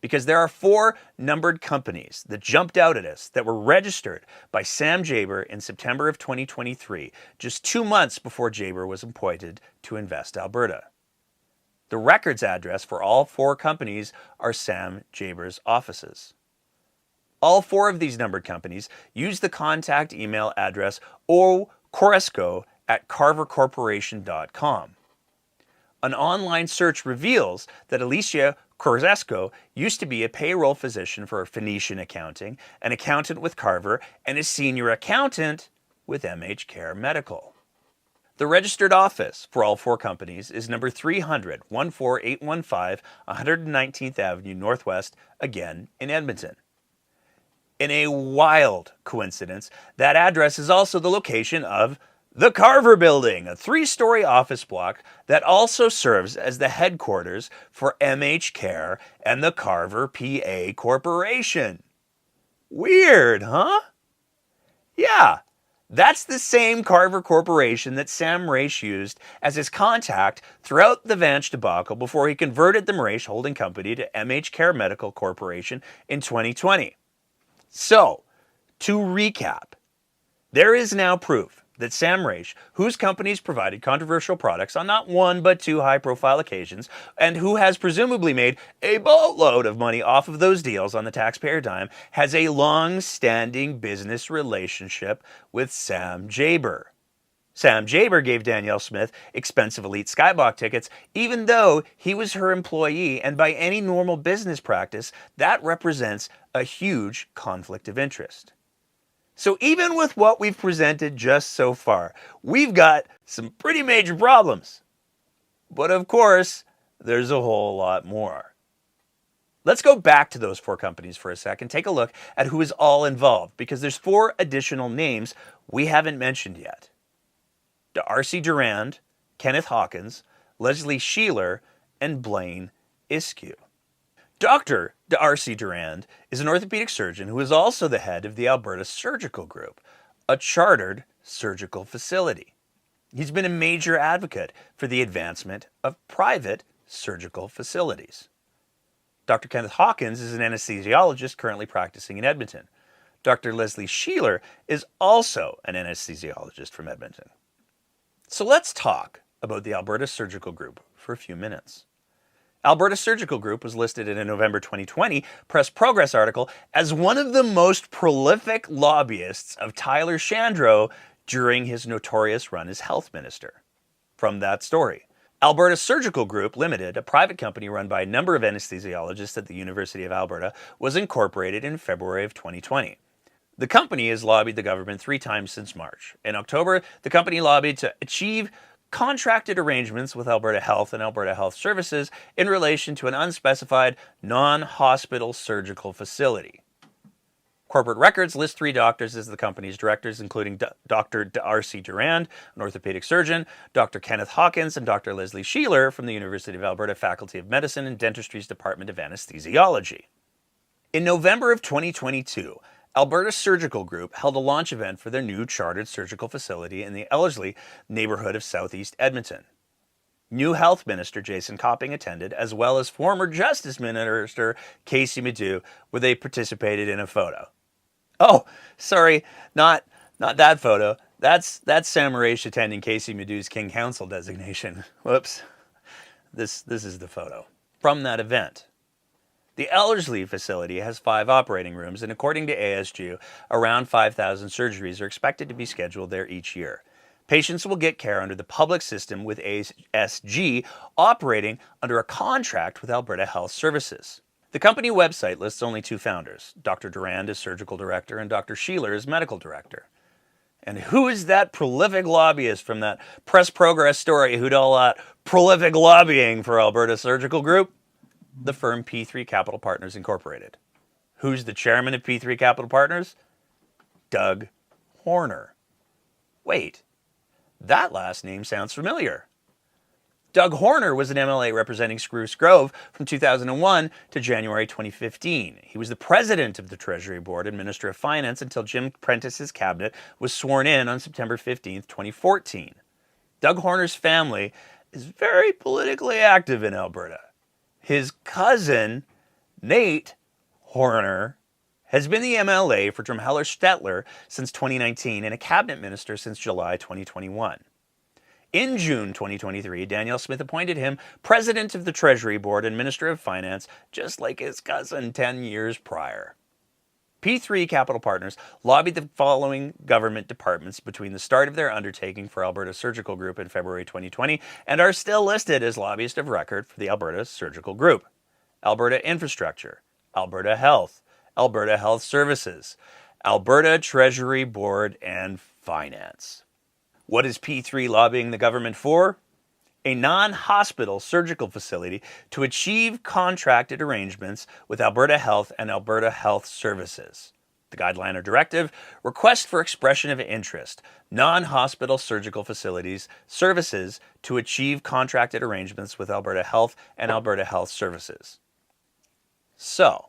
Because there are 4 numbered companies that jumped out at us that were registered by Sam Mraiche in September of 2023, just 2 months before Mraiche was appointed to Invest Alberta. The records address for all 4 companies are Sam Mraiche's offices. All 4 of these numbered companies use the contact email address ocoresco@carvercorporation.com. An online search reveals that Alicia Coresco used to be a payroll physician for Phoenician Accounting, an accountant with Carver, and a senior accountant with MHCare Medical. The registered office for all 4 companies is number 300, 14815, 119th Avenue Northwest, again in Edmonton. In a wild coincidence, that address is also the location of the Carver Building, a 3-story office block that also serves as the headquarters for MHCare and the Carver PA Corporation. Weird, huh? Yeah, that's the same Carver Corporation that Sam Mraiche used as his contact throughout the Vanch debacle before he converted the Mraiche holding company to MHCare Medical Corporation in 2020. So, to recap, there is now proof that Sam Mraiche, whose companies provided controversial products on not 1 but 2 high-profile occasions, and who has presumably made a boatload of money off of those deals on the taxpayer dime, has a long-standing business relationship with Sam Mraiche. Sam Mraiche gave Danielle Smith expensive elite Skybox tickets, even though he was her employee, and by any normal business practice, that represents a huge conflict of interest. So even with what we've presented just so far, we've got some pretty major problems. But of course, there's a whole lot more. Let's go back to those 4 companies for a second, take a look at who is all involved, because there's 4 additional names we haven't mentioned yet. D'Arcy Durand, Kenneth Hawkins, Leslie Sheeler, and Blaine Iskew. Dr. D'Arcy Durand is an orthopedic surgeon who is also the head of the Alberta Surgical Group, a chartered surgical facility. He's been a major advocate for the advancement of private surgical facilities. Dr. Kenneth Hawkins is an anesthesiologist currently practicing in Edmonton. Dr. Leslie Sheeler is also an anesthesiologist from Edmonton. So let's talk about the Alberta Surgical Group for a few minutes. Alberta Surgical Group was listed in a November 2020 Press Progress article as one of the most prolific lobbyists of Tyler Shandro during his notorious run as health minister. From that story, Alberta Surgical Group Limited, a private company run by a number of anesthesiologists at the University of Alberta, was incorporated in February of 2020. The company has lobbied the government 3 times since March. In October, the company lobbied to achieve contracted arrangements with Alberta Health and Alberta Health Services in relation to an unspecified non-hospital surgical facility. Corporate records list 3 doctors as the company's directors, including Dr. Darcy Durand, an orthopedic surgeon, Dr. Kenneth Hawkins, and Dr. Leslie Sheeler from the University of Alberta Faculty of Medicine and Dentistry's Department of Anesthesiology. In November of 2022, Alberta Surgical Group held a launch event for their new chartered surgical facility in the Ellerslie neighborhood of southeast Edmonton. New Health Minister Jason Copping attended, as well as former Justice Minister Casey Madu, where they participated in a photo. Oh, sorry, not that photo. That's Sam Mraiche attending Casey Madu's King Council designation. Whoops. This is the photo from that event. The Ellerslie facility has 5 operating rooms, and according to ASU, around 5,000 surgeries are expected to be scheduled there each year. Patients will get care under the public system, with ASG operating under a contract with Alberta Health Services. The company website lists only 2 founders, Dr. Durand as surgical director and Dr. Sheeler as medical director. And who is that prolific lobbyist from that Press Progress story who did all that prolific lobbying for Alberta Surgical Group? The firm P3 Capital Partners Incorporated. Who's the chairman of P3 Capital Partners? Doug Horner. Wait, that last name sounds familiar. Doug Horner was an MLA representing Spruce Grove from 2001 to January 2015. He was the president of the Treasury Board and Minister of Finance until Jim Prentice's cabinet was sworn in on September 15, 2014. Doug Horner's family is very politically active in Alberta. His cousin, Nate Horner, has been the MLA for Drumheller-Stettler since 2019 and a cabinet minister since July 2021. In June 2023, Danielle Smith appointed him president of the Treasury Board and Minister of Finance, just like his cousin 10 years prior. P3 Capital Partners lobbied the following government departments between the start of their undertaking for Alberta Surgical Group in February 2020 and are still listed as lobbyist of record for the Alberta Surgical Group: Alberta Infrastructure, Alberta Health, Alberta Health Services, Alberta Treasury Board, and Finance. What is P3 lobbying the government for? A non-hospital surgical facility to achieve contracted arrangements with Alberta Health and Alberta Health Services. The guideline or directive: request for expression of interest, non-hospital surgical facilities, services to achieve contracted arrangements with Alberta Health and Alberta Health Services. So,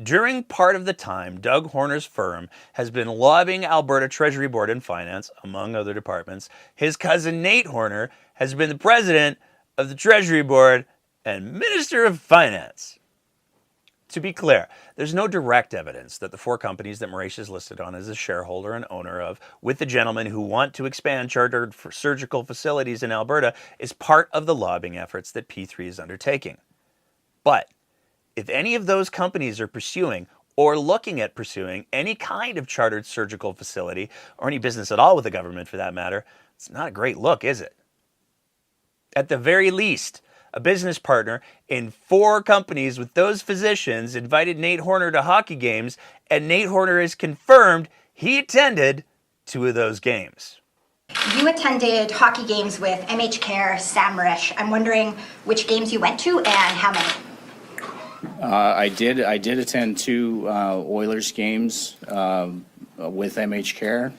during part of the time, Doug Horner's firm has been lobbying Alberta Treasury Board and Finance, among other departments. His cousin Nate Horner has been the president of the Treasury Board and Minister of Finance. To be clear, there's no direct evidence that the 4 companies that Mraiche is listed on as a shareholder and owner of, with the gentlemen who want to expand chartered for surgical facilities in Alberta, is part of the lobbying efforts that P3 is undertaking. But if any of those companies are pursuing or looking at pursuing any kind of chartered surgical facility, or any business at all with the government for that matter, it's not a great look, is it? At the very least, a business partner in 4 companies with those physicians invited Nate Horner to hockey games, and Nate Horner has confirmed he attended 2 of those games. You attended hockey games with MHCare, Sam Mraiche. I'm wondering which games you went to and how many. I did attend 2 Oilers games with MHCare.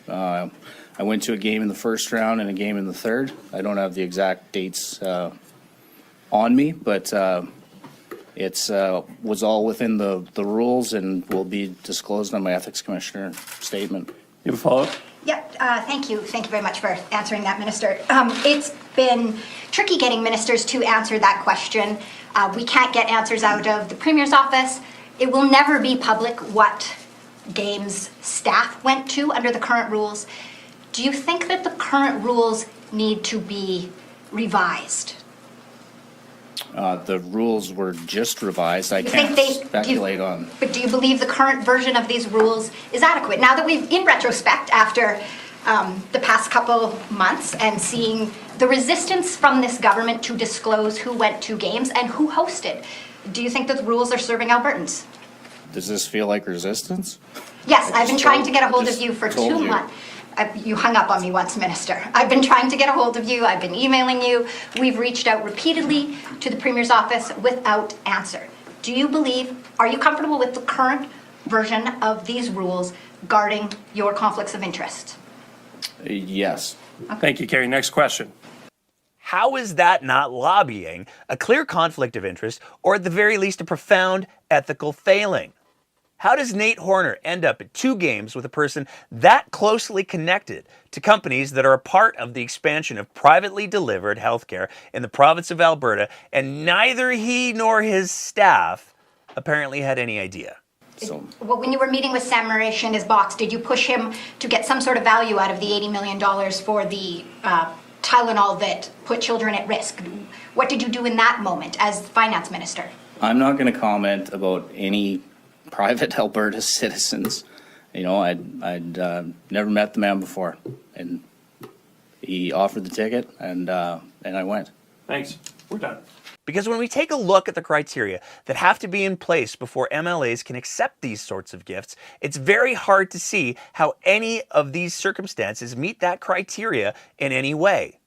I went to a game in the first round and a game in the third. I don't have the exact dates on me, but it's was all within the rules and will be disclosed on my ethics commissioner statement. You have a follow-up? Yep, thank you. Thank you very much for answering that, Minister. It's been tricky getting ministers to answer that question. We can't get answers out of the Premier's office. It will never be public what games staff went to under the current rules. Do you think that the current rules need to be revised? The rules were just revised. I You can't think speculate on. But do you believe the current version of these rules is adequate? Now that we've, in retrospect, after the past couple months and seeing the resistance from this government to disclose who went to games and who hosted, do you think that the rules are serving Albertans? Does this feel like resistance? Yes, I've been trying to get a hold of just you for told 2 you. months. You hung up on me once, Minister. I've been trying to get a hold of you. I've been emailing you. We've reached out repeatedly to the Premier's office without answer. Do you believe, are you comfortable with the current version of these rules guarding your conflicts of interest? Yes. Thank you, Carrie. Next question. How is that not lobbying, a clear conflict of interest, or at the very least a profound ethical failing? How does Nate Horner end up at 2 games with a person that closely connected to companies that are a part of the expansion of privately delivered healthcare in the province of Alberta, and neither he nor his staff apparently had any idea? So, Well, when you were meeting with Sam Mraiche in his box, did you push him to get some sort of value out of the $80 million for the Tylenol that put children at risk? What did you do in that moment as finance minister? I'm not going to comment about any private Alberta citizens. You know, I'd never met the man before, and he offered the ticket, and I went. Thanks. We're done. Because when we take a look at the criteria that have to be in place before MLAs can accept these sorts of gifts, it's very hard to see how any of these circumstances meet that criteria in any way.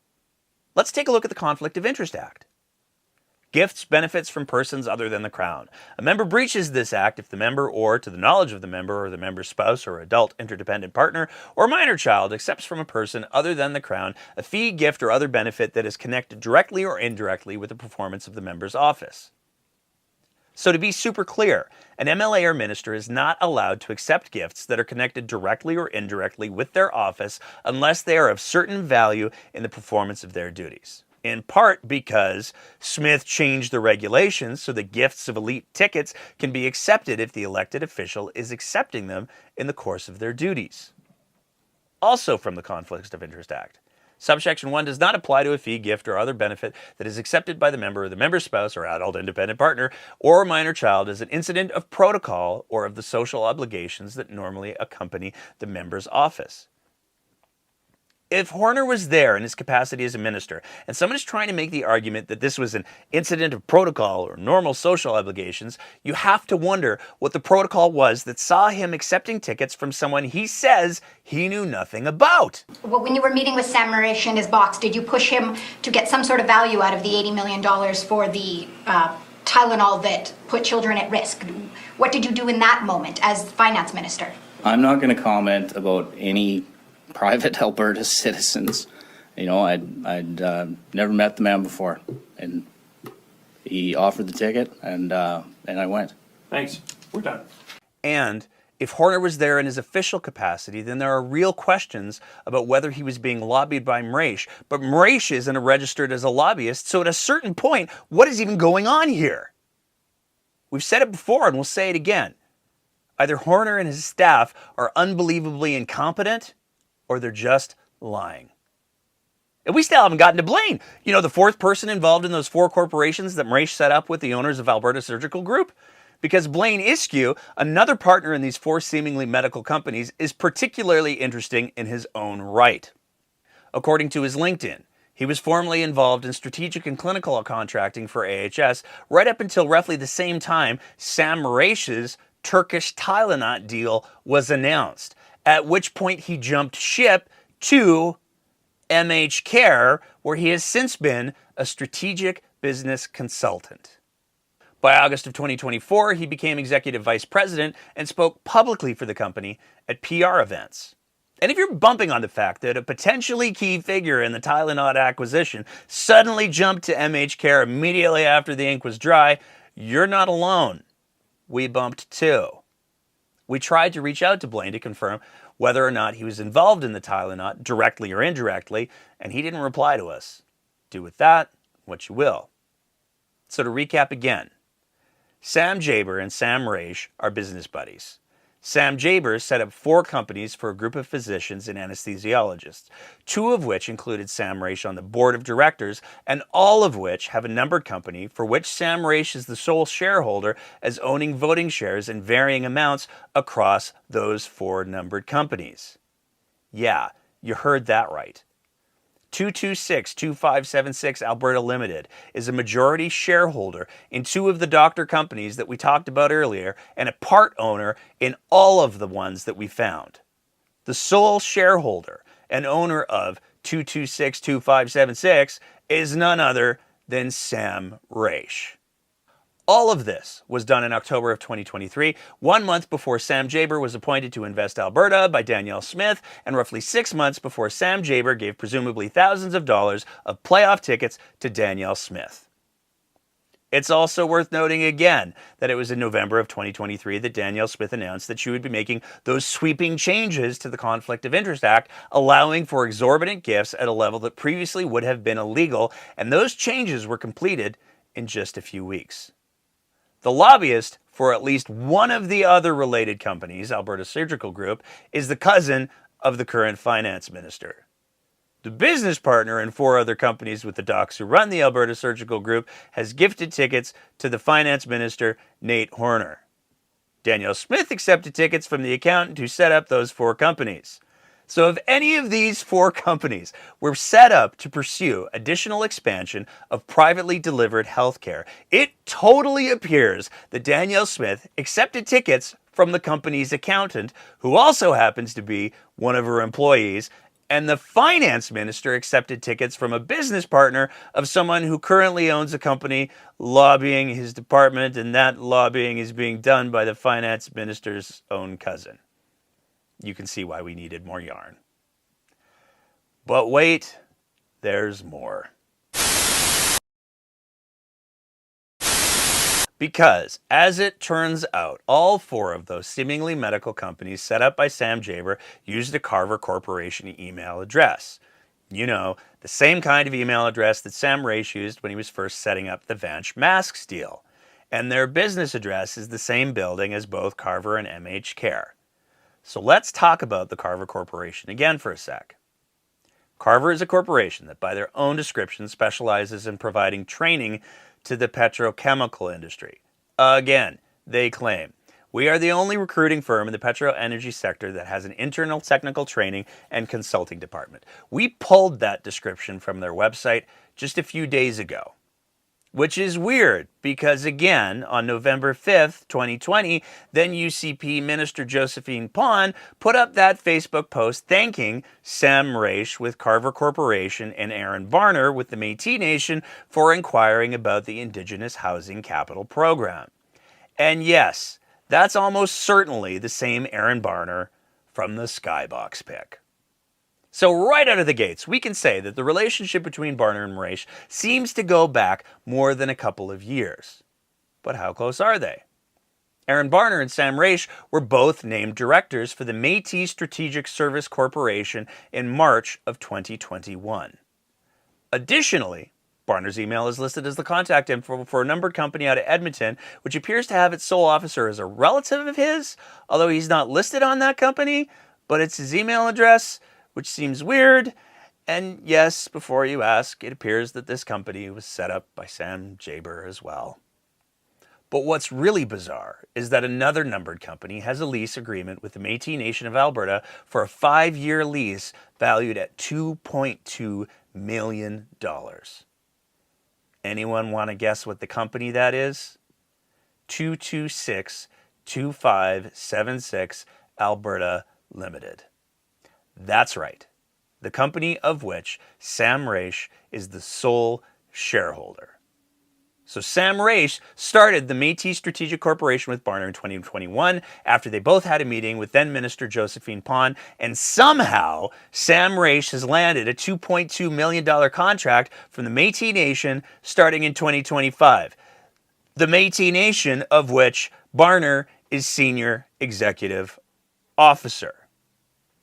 Let's take a look at the Conflict of Interest Act. Gifts, benefits from persons other than the Crown. A member breaches this act if the member, or to the knowledge of the member or the member's spouse or adult interdependent partner or minor child, accepts from a person other than the Crown a fee, gift, or other benefit that is connected directly or indirectly with the performance of the member's office. So to be super clear, an MLA or minister is not allowed to accept gifts that are connected directly or indirectly with their office unless they are of certain value in the performance of their duties. In part because Smith changed the regulations so that gifts of elite tickets can be accepted if the elected official is accepting them in the course of their duties. Also from the Conflicts of Interest Act, subsection 1 does not apply to a fee, gift, or other benefit that is accepted by the member or the member's spouse or adult independent partner or minor child as an incident of protocol or of the social obligations that normally accompany the member's office. If Horner was there in his capacity as a minister, and someone is trying to make the argument that this was an incident of protocol or normal social obligations, you have to wonder what the protocol was that saw him accepting tickets from someone he says he knew nothing about. Well, when you were meeting with Sam Mraiche in his box, did you push him to get some sort of value out of the $80 million for the Tylenol that put children at risk? What did you do in that moment as finance minister? I'm not going to comment about any private Alberta citizens. You know, I'd never met the man before, and he offered the ticket, and I went. Thanks. We're done. And if Horner was there in his official capacity, then there are real questions about whether he was being lobbied by Mraiche. But Mraiche isn't registered as a lobbyist, so at a certain point, what is even going on here? We've said it before and we'll say it again. Either Horner and his staff are unbelievably incompetent, or they're just lying. And we still haven't gotten to Blaine. You know, the fourth person involved in those 4 corporations that Mraiche set up with the owners of Alberta Surgical Group. Because Blaine Iskew, another partner in these 4 seemingly medical companies, is particularly interesting in his own right. According to his LinkedIn, he was formerly involved in strategic and clinical contracting for AHS right up until roughly the same time Sam Mraiche's Turkish Tylenot deal was announced, at which point he jumped ship to MHCare, where he has since been a strategic business consultant. By August of 2024, he became executive vice president and spoke publicly for the company at PR events. And if you're bumping on the fact that a potentially key figure in the Tylenot acquisition suddenly jumped to MHCare immediately after the ink was dry, you're not alone. We bumped too. We tried to reach out to Blaine to confirm whether or not he was involved in the Tylenot, directly or indirectly, and he didn't reply to us. Do with that what you will. So to recap again, Sam Jaber and Sam Mraiche are business buddies. Sam Mraiche set up 4 companies for a group of physicians and anesthesiologists, 2 of which included Sam Mraiche on the board of directors, and all of which have a numbered company for which Sam Mraiche is the sole shareholder, as owning voting shares in varying amounts across those 4 numbered companies. Yeah, you heard that right. 226-2576 Alberta Limited is a majority shareholder in 2 of the doctor companies that we talked about earlier, and a part owner in all of the ones that we found. The sole shareholder and owner of 226-2576 is none other than Sam Mraiche. All of this was done in October of 2023, 1 month before Sam Mraiche was appointed to Invest Alberta by Danielle Smith, and roughly 6 months before Sam Mraiche gave presumably thousands of dollars of playoff tickets to Danielle Smith. It's also worth noting again that it was in November of 2023 that Danielle Smith announced that she would be making those sweeping changes to the Conflict of Interest Act, allowing for exorbitant gifts at a level that previously would have been illegal, and those changes were completed in just a few weeks. The lobbyist for at least one of the other related companies, Alberta Surgical Group, is the cousin of the current finance minister. The business partner in 4 other companies with the docs who run the Alberta Surgical Group has gifted tickets to the finance minister, Nate Horner. Danielle Smith accepted tickets from the accountant who set up those 4 companies. So if any of these 4 companies were set up to pursue additional expansion of privately delivered healthcare, it totally appears that Danielle Smith accepted tickets from the company's accountant, who also happens to be one of her employees, and the finance minister accepted tickets from a business partner of someone who currently owns a company lobbying his department, and that lobbying is being done by the finance minister's own cousin. You can see why we needed more yarn. But wait, there's more. Because, as it turns out, all 4 of those seemingly medical companies set up by Sam Mraiche used a Carver Corporation email address. You know, the same kind of email address that Sam Mraiche used when he was first setting up the Vanch masks deal. And their business address is the same building as both Carver and MHCare. So let's talk about the Carver Corporation again for a sec. Carver is a corporation that, by their own description, specializes in providing training to the petrochemical industry. Again, they claim, we are the only recruiting firm in the petro-energy sector that has an internal technical training and consulting department. We pulled that description from their website just a few days ago. Which is weird, because again, on November 5th, 2020, then UCP Minister Josephine Pon put up that Facebook post thanking Sam Mraiche with Carver Corporation and Aaron Varner with the Métis Nation for inquiring about the Indigenous Housing Capital Program. And yes, that's almost certainly the same Aaron Varner from the Skybox pic. So right out of the gates, we can say that the relationship between Varner and Mraiche seems to go back more than a couple of years. But how close are they? Aaron Varner and Sam Mraiche were both named directors for the Métis Strategic Service Corporation in March of 2021. Additionally, Varner's email is listed as the contact info for a numbered company out of Edmonton, which appears to have its sole officer as a relative of his, although he's not listed on that company, but it's his email address, which seems weird. And yes, before you ask, it appears that this company was set up by Sam Mraiche as well. But what's really bizarre is that another numbered company has a lease agreement with the Métis Nation of Alberta for a 5-year lease valued at $2.2 million. Anyone want to guess what the company that is? 226-2576 Alberta Limited. That's right, the company of which Sam Mraiche is the sole shareholder. So Sam Mraiche started the Métis Strategic Corporation with Varner in 2021 after they both had a meeting with then Minister Josephine Pon, and somehow Sam Mraiche has landed a $2.2 million contract from the Métis Nation starting in 2025. The Métis Nation of which Varner is Senior Executive Officer.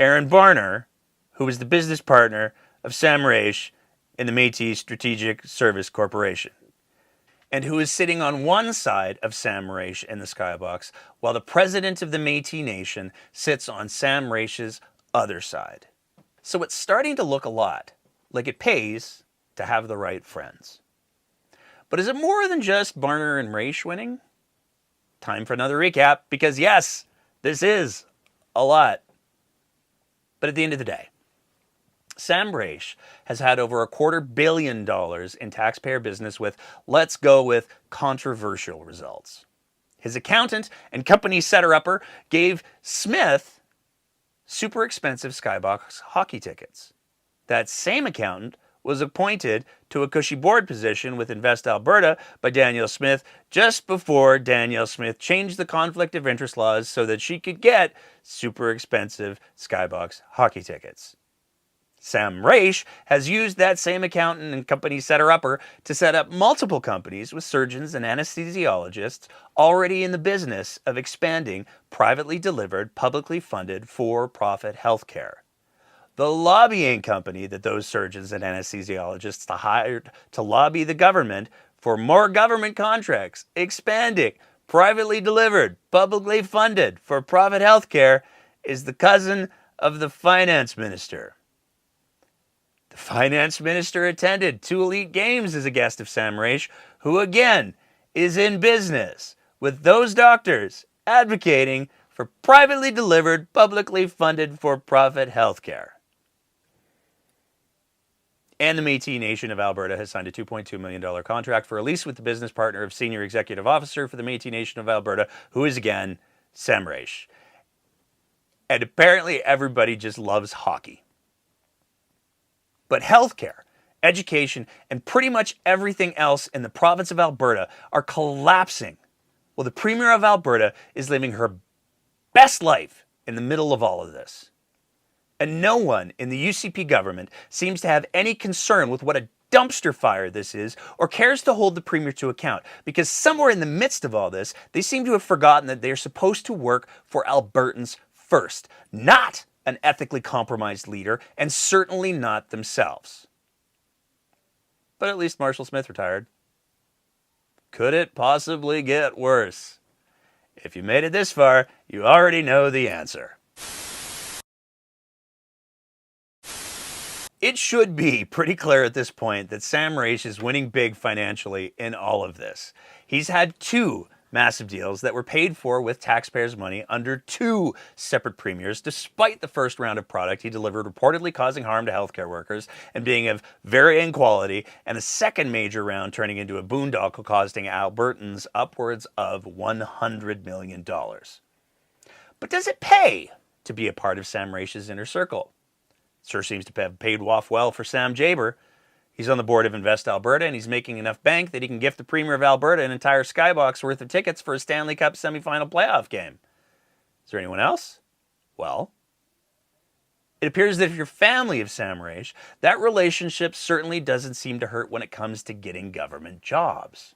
Aaron Varner, who is the business partner of Sam Mraiche in the Métis Strategic Service Corporation. and who is sitting on one side of Sam Mraiche in the Skybox, while the president of the Métis Nation sits on Sam Mraiche's other side. So it's starting to look a lot like it pays to have the right friends. But is it more than just Barner and Mraiche winning? Time for another recap, because yes, this is a lot. But at the end of the day, Sam Mraiche has had over $250 million in taxpayer business with, let's go with, controversial results. His accountant and company setter-upper gave Smith super expensive Skybox hockey tickets. That same accountant was appointed to a cushy board position with Invest Alberta by Danielle Smith just before Danielle Smith changed the conflict of interest laws so that she could get super expensive Skybox hockey tickets. Sam Mraiche has used that same accountant and company setter-upper to set up multiple companies with surgeons and anesthesiologists already in the business of expanding privately delivered, publicly funded, for-profit healthcare. The lobbying company that those surgeons and anesthesiologists hired to lobby the government for more government contracts, expanding privately delivered, publicly funded, for-profit healthcare is the cousin of the finance minister. The finance minister attended 2 elite games as a guest of Sam Mraiche, who again is in business with those doctors advocating for privately delivered, publicly funded, for-profit healthcare. And the Métis Nation of Alberta has signed a $2.2 million contract for a lease with the business partner of Senior Executive Officer for the Métis Nation of Alberta, who is again Sam Mraiche. And apparently everybody just loves hockey. But healthcare, education, and pretty much everything else in the province of Alberta are collapsing. Well, the Premier of Alberta is living her best life in the middle of all of this. And no one in the UCP government seems to have any concern with what a dumpster fire this is or cares to hold the Premier to account, because somewhere in the midst of all this, they seem to have forgotten that they're supposed to work for Albertans first, not an ethically compromised leader, and certainly not themselves. But at least Marshall Smith retired. Could it possibly get worse? If you made it this far, you already know the answer. It should be pretty clear at this point that Sam Mraiche is winning big financially in all of this. He's had 2 massive deals that were paid for with taxpayers' money under 2 separate premiers, despite the first round of product he delivered reportedly causing harm to healthcare workers and being of varying quality, and a second major round turning into a boondoggle costing Albertans upwards of $100 million. But does it pay to be a part of Sam Mraiche's inner circle? Sure seems to have paid off well for Sam Jaber. He's on the board of Invest Alberta, and he's making enough bank that he can gift the Premier of Alberta an entire Skybox worth of tickets for a Stanley Cup semifinal playoff game. Is there anyone else? Well, it appears that if you're family of Sam Mraiche, that relationship certainly doesn't seem to hurt when it comes to getting government jobs.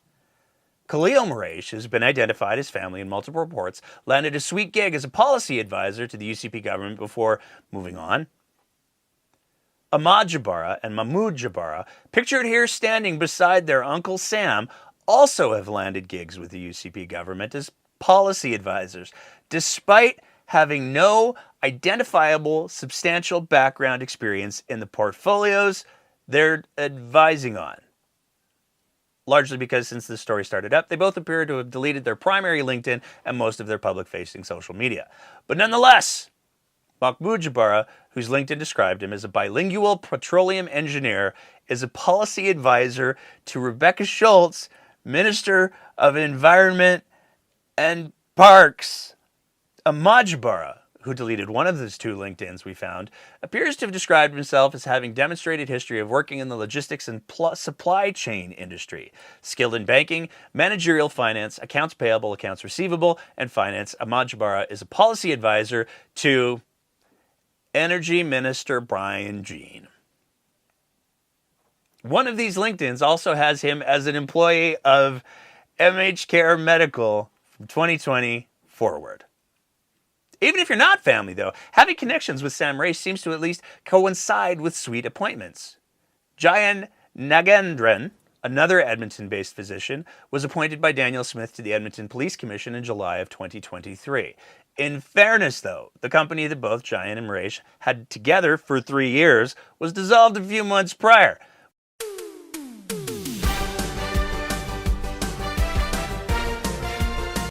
Khalil Mraiche, who's been identified as family in multiple reports, landed a sweet gig as a policy advisor to the UCP government before moving on. Ahmad Jabara and Mahmoud Jabara, pictured here standing beside their Uncle Sam, also have landed gigs with the UCP government as policy advisors, despite having no identifiable substantial background experience in the portfolios they're advising on. Largely because since this story started up, they both appear to have deleted their primary LinkedIn and most of their public-facing social media. But nonetheless, Mahmoud Jabara, whose LinkedIn described him as a bilingual petroleum engineer, is a policy advisor to Rebecca Schultz, Minister of Environment and Parks. Ahmad Jabara, who deleted one of those 2 LinkedIns we found, appears to have described himself as having demonstrated history of working in the logistics and supply chain industry. Skilled in banking, managerial finance, accounts payable, accounts receivable, and finance, Ahmad Jabara is a policy advisor to Energy Minister Brian Jean. One of these LinkedIns also has him as an employee of MHCare Medical from 2020 forward. Even if you're not family, though, having connections with Sam Mraiche seems to at least coincide with sweet appointments. Jayan Nagendran, Another Edmonton-based physician was appointed by Danielle Smith to the Edmonton Police Commission in July of 2023. In fairness, though, the company that both Giant and Mraiche had together for 3 years was dissolved a few months prior.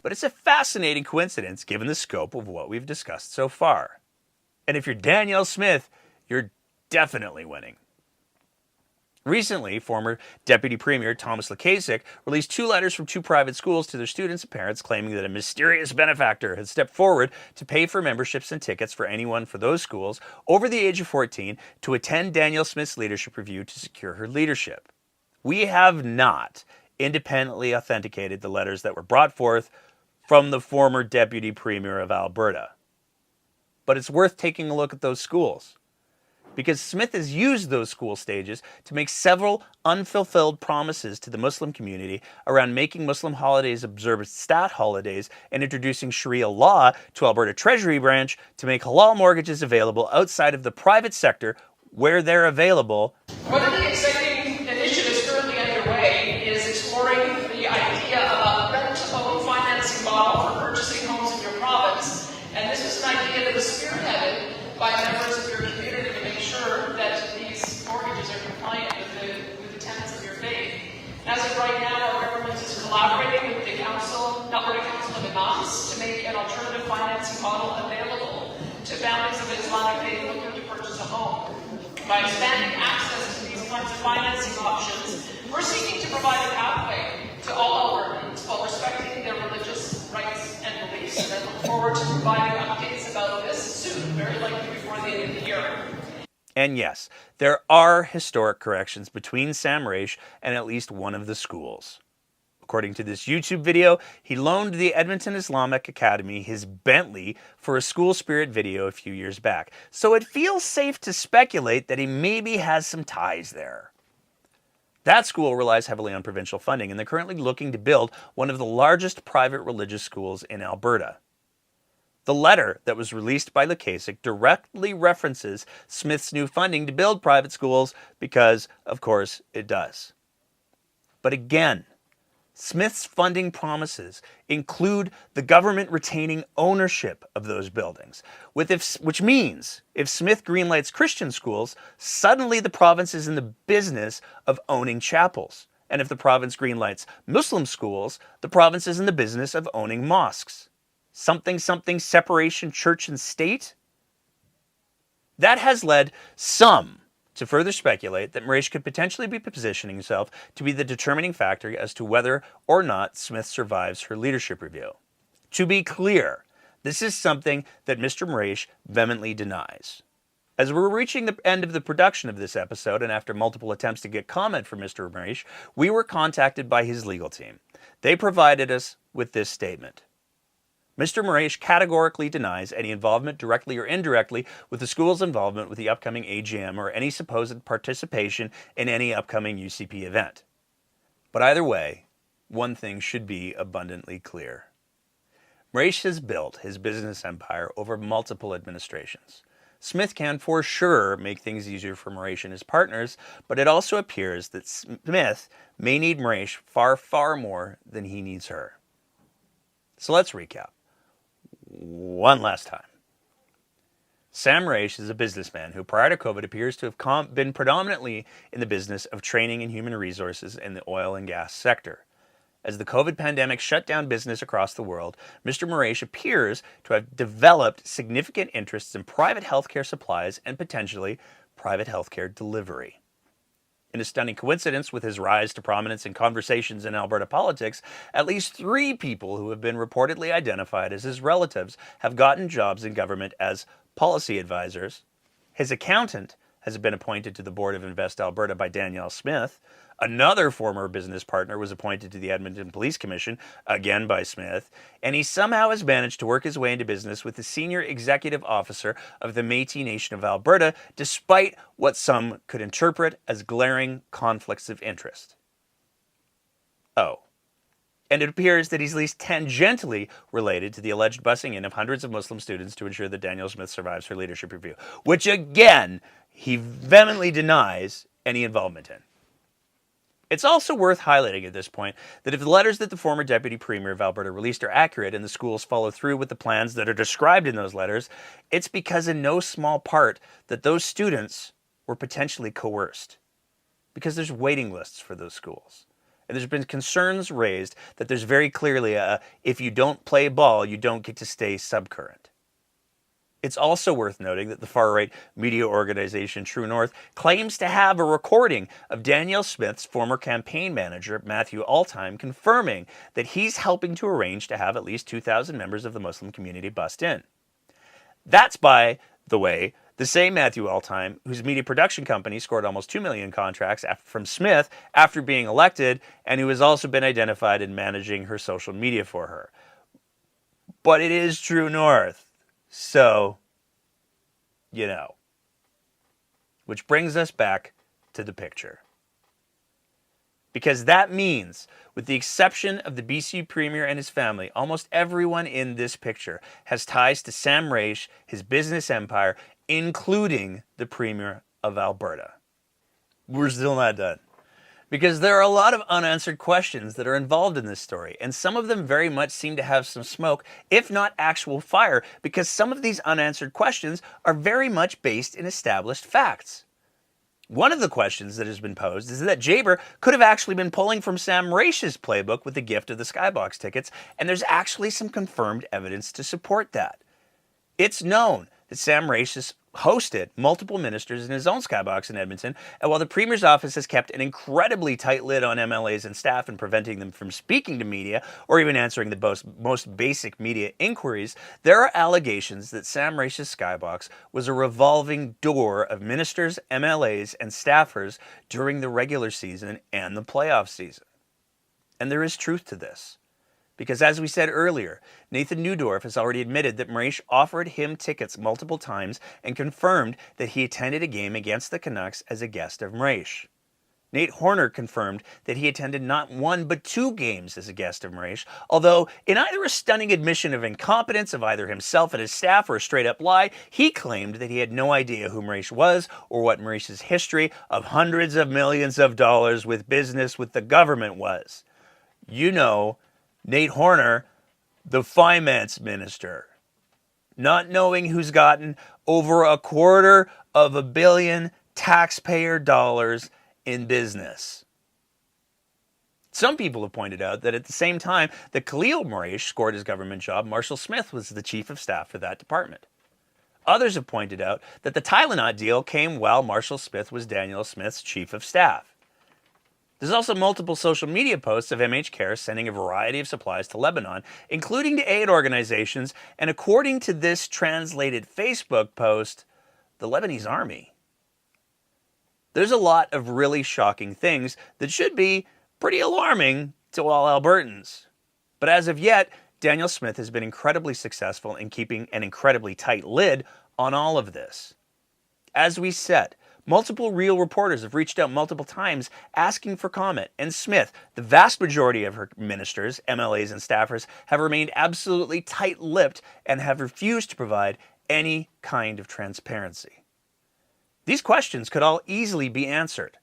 But it's a fascinating coincidence given the scope of what we've discussed so far. And if you're Danielle Smith, you're definitely winning. Recently, former Deputy Premier Thomas Lukaszuk released 2 letters from 2 private schools to their students and parents claiming that a mysterious benefactor had stepped forward to pay for memberships and tickets for anyone for those schools over the age of 14 to attend Danielle Smith's leadership review to secure her leadership. We have not independently authenticated the letters that were brought forth from the former Deputy Premier of Alberta. But it's worth taking a look at those schools, because Smith has used those school stages to make several unfulfilled promises to the Muslim community around making Muslim holidays observed stat holidays and introducing Sharia law to Alberta Treasury Branch to make halal mortgages available outside of the private sector where they're available. One of the exciting initiatives currently underway is exploring the idea of a rent-to-own financing model for purchasing homes in your province. And this is an idea that was spearheaded by members of your community to make sure that these mortgages are compliant with the tenets of your faith. As of right now, our government is collaborating with the Alberta Council of Imams to make an alternative financing model available to families of Islamic faith looking to purchase a home. By expanding access to these kinds of financing options, we're seeking to provide a pathway to all Albertans while respecting their religious rights and beliefs. And I look forward to providing updates about this soon, very likely before the end of the year. And yes, there are historic corrections between Sam Mraiche and at least one of the schools. According to this YouTube video, he loaned the Edmonton Islamic Academy his Bentley for a school spirit video a few years back, so it feels safe to speculate that he maybe has some ties there. That school relies heavily on provincial funding, and they're currently looking to build one of the largest private religious schools in Alberta. The letter that was released by Lukaszuk directly references Smith's new funding to build private schools because, of course, it does. But again, Smith's funding promises include the government retaining ownership of those buildings, which means if Smith greenlights Christian schools, suddenly the province is in the business of owning chapels. And if the province greenlights Muslim schools, the province is in the business of owning mosques. Something separation church and state? That has led some to further speculate that Mraiche could potentially be positioning himself to be the determining factor as to whether or not Smith survives her leadership review. To be clear, this is something that Mr. Mraiche vehemently denies. As we're reaching the end of the production of this episode, and after multiple attempts to get comment from Mr. Mraiche, we were contacted by his legal team. They provided us with this statement. Mr. Mraiche categorically denies any involvement, directly or indirectly, with the school's involvement with the upcoming AGM or any supposed participation in any upcoming UCP event. But either way, one thing should be abundantly clear. Mraiche has built his business empire over multiple administrations. Smith can for sure make things easier for Mraiche and his partners, but it also appears that Smith may need Mraiche far, far more than he needs her. So let's recap. One last time. Sam Mraiche is a businessman who prior to COVID appears to have been predominantly in the business of training and human resources in the oil and gas sector. As the COVID pandemic shut down business across the world, Mr. Mraiche appears to have developed significant interests in private healthcare supplies and potentially private healthcare delivery. In a stunning coincidence with his rise to prominence in conversations in Alberta politics, at least 3 people who have been reportedly identified as his relatives have gotten jobs in government as policy advisors. His accountant has been appointed to the board of Invest Alberta by Danielle Smith. Another former business partner was appointed to the Edmonton Police Commission, again by Smith, and he somehow has managed to work his way into business with the senior executive officer of the Métis Nation of Alberta, despite what some could interpret as glaring conflicts of interest. Oh, and it appears that he's at least tangentially related to the alleged busing in of hundreds of Muslim students to ensure that Danielle Smith survives her leadership review, which again, he vehemently denies any involvement in. It's also worth highlighting at this point that if the letters that the former Deputy Premier of Alberta released are accurate and the schools follow through with the plans that are described in those letters, it's because in no small part that those students were potentially coerced. Because there's waiting lists for those schools. And there's been concerns raised that there's very clearly a, if you don't play ball, you don't get to stay subcurrent. It's also worth noting that the far-right media organization True North claims to have a recording of Danielle Smith's former campaign manager, Matthew Altheim, confirming that he's helping to arrange to have at least 2,000 members of the Muslim community bussed in. That's, by the way, the same Matthew Altheim, whose media production company scored almost 2 million contracts from Smith after being elected, and who has also been identified in managing her social media for her. But it is True North. So, you know. Which brings us back to the picture. Because that means, with the exception of the BC Premier and his family, almost everyone in this picture has ties to Sam Mraiche, his business empire, including the Premier of Alberta. We're still not done. Because there are a lot of unanswered questions that are involved in this story, and some of them very much seem to have some smoke, if not actual fire, because some of these unanswered questions are very much based in established facts. One of the questions that has been posed is that Jaber could have actually been pulling from Sam Mraiche's playbook with the gift of the Skybox tickets, and there's actually some confirmed evidence to support that. It's known that Sam Mraiche has hosted multiple ministers in his own Skybox in Edmonton, and while the Premier's office has kept an incredibly tight lid on MLAs and staff and preventing them from speaking to media or even answering the most basic media inquiries, there are allegations that Sam Mraiche's Skybox was a revolving door of ministers, MLAs, and staffers during the regular season and the playoff season. And there is truth to this. Because as we said earlier, Nathan Neudorf has already admitted that Mraiche offered him tickets multiple times and confirmed that he attended a game against the Canucks as a guest of Mraiche. Nate Horner confirmed that he attended not one but 2 games as a guest of Mraiche, although in either a stunning admission of incompetence of either himself and his staff or a straight-up lie, he claimed that he had no idea who Mraiche was or what Mraiche's history of hundreds of millions of dollars with business with the government was. You know, Nate Horner, the finance minister, not knowing who's gotten over $250 million taxpayer dollars in business. Some people have pointed out that at the same time that Khalil Mraiche scored his government job, Marshall Smith was the chief of staff for that department. Others have pointed out that the Tylenot deal came while Marshall Smith was Danielle Smith's chief of staff. There's also multiple social media posts of MHCare sending a variety of supplies to Lebanon, including to aid organizations, and according to this translated Facebook post, the Lebanese army. There's a lot of really shocking things that should be pretty alarming to all Albertans. But as of yet, Danielle Smith has been incredibly successful in keeping an incredibly tight lid on all of this. As we said, multiple real reporters have reached out multiple times asking for comment, and Smith, the vast majority of her ministers, MLAs, and staffers have remained absolutely tight-lipped and have refused to provide any kind of transparency. These questions could all easily be answered,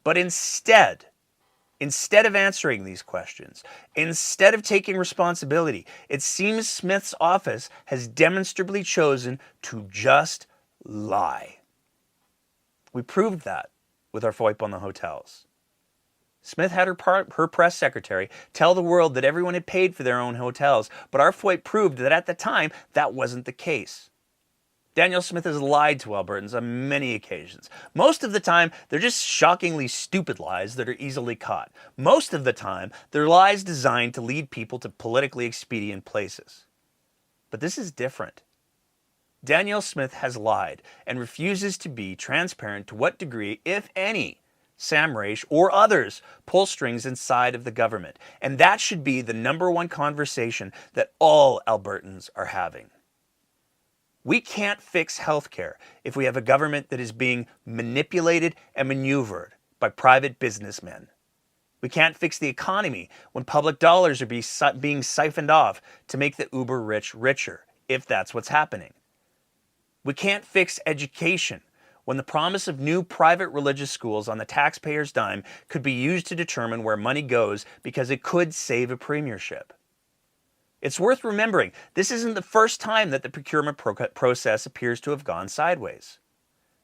but instead of answering these questions, instead of taking responsibility, it seems Smith's office has demonstrably chosen to just lie. We proved that with our FOIP on the hotels. Smith had her press secretary tell the world that everyone had paid for their own hotels, but our FOIP proved that at the time, that wasn't the case. Danielle Smith has lied to Albertans on many occasions. Most of the time, they're just shockingly stupid lies that are easily caught. Most of the time, they're lies designed to lead people to politically expedient places. But this is different. Danielle Smith has lied and refuses to be transparent to what degree, if any, Sam Mraiche or others pull strings inside of the government. And that should be the #1 conversation that all Albertans are having. We can't fix healthcare if we have a government that is being manipulated and maneuvered by private businessmen. We can't fix the economy when public dollars are being siphoned off to make the uber rich richer, if that's what's happening. We can't fix education when the promise of new private religious schools on the taxpayer's dime could be used to determine where money goes because it could save a premiership. It's worth remembering this isn't the first time that the procurement process appears to have gone sideways.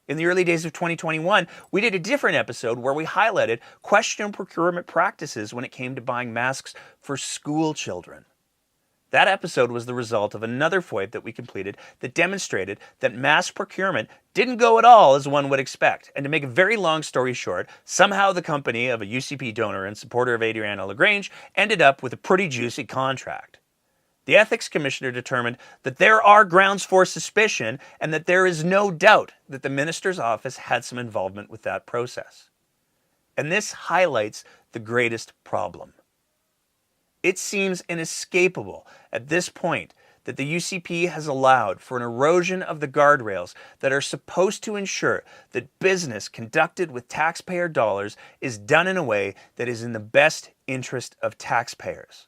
In the early days of 2021, we did a different episode where we highlighted questionable procurement practices when it came to buying masks for school children. That episode was the result of another FOIP that we completed that demonstrated that mass procurement didn't go at all as one would expect. And to make a very long story short, somehow the company of a UCP donor and supporter of Adriana LaGrange ended up with a pretty juicy contract. The Ethics Commissioner determined that there are grounds for suspicion and that there is no doubt that the minister's office had some involvement with that process. And this highlights the greatest problem. It seems inescapable at this point that the UCP has allowed for an erosion of the guardrails that are supposed to ensure that business conducted with taxpayer dollars is done in a way that is in the best interest of taxpayers.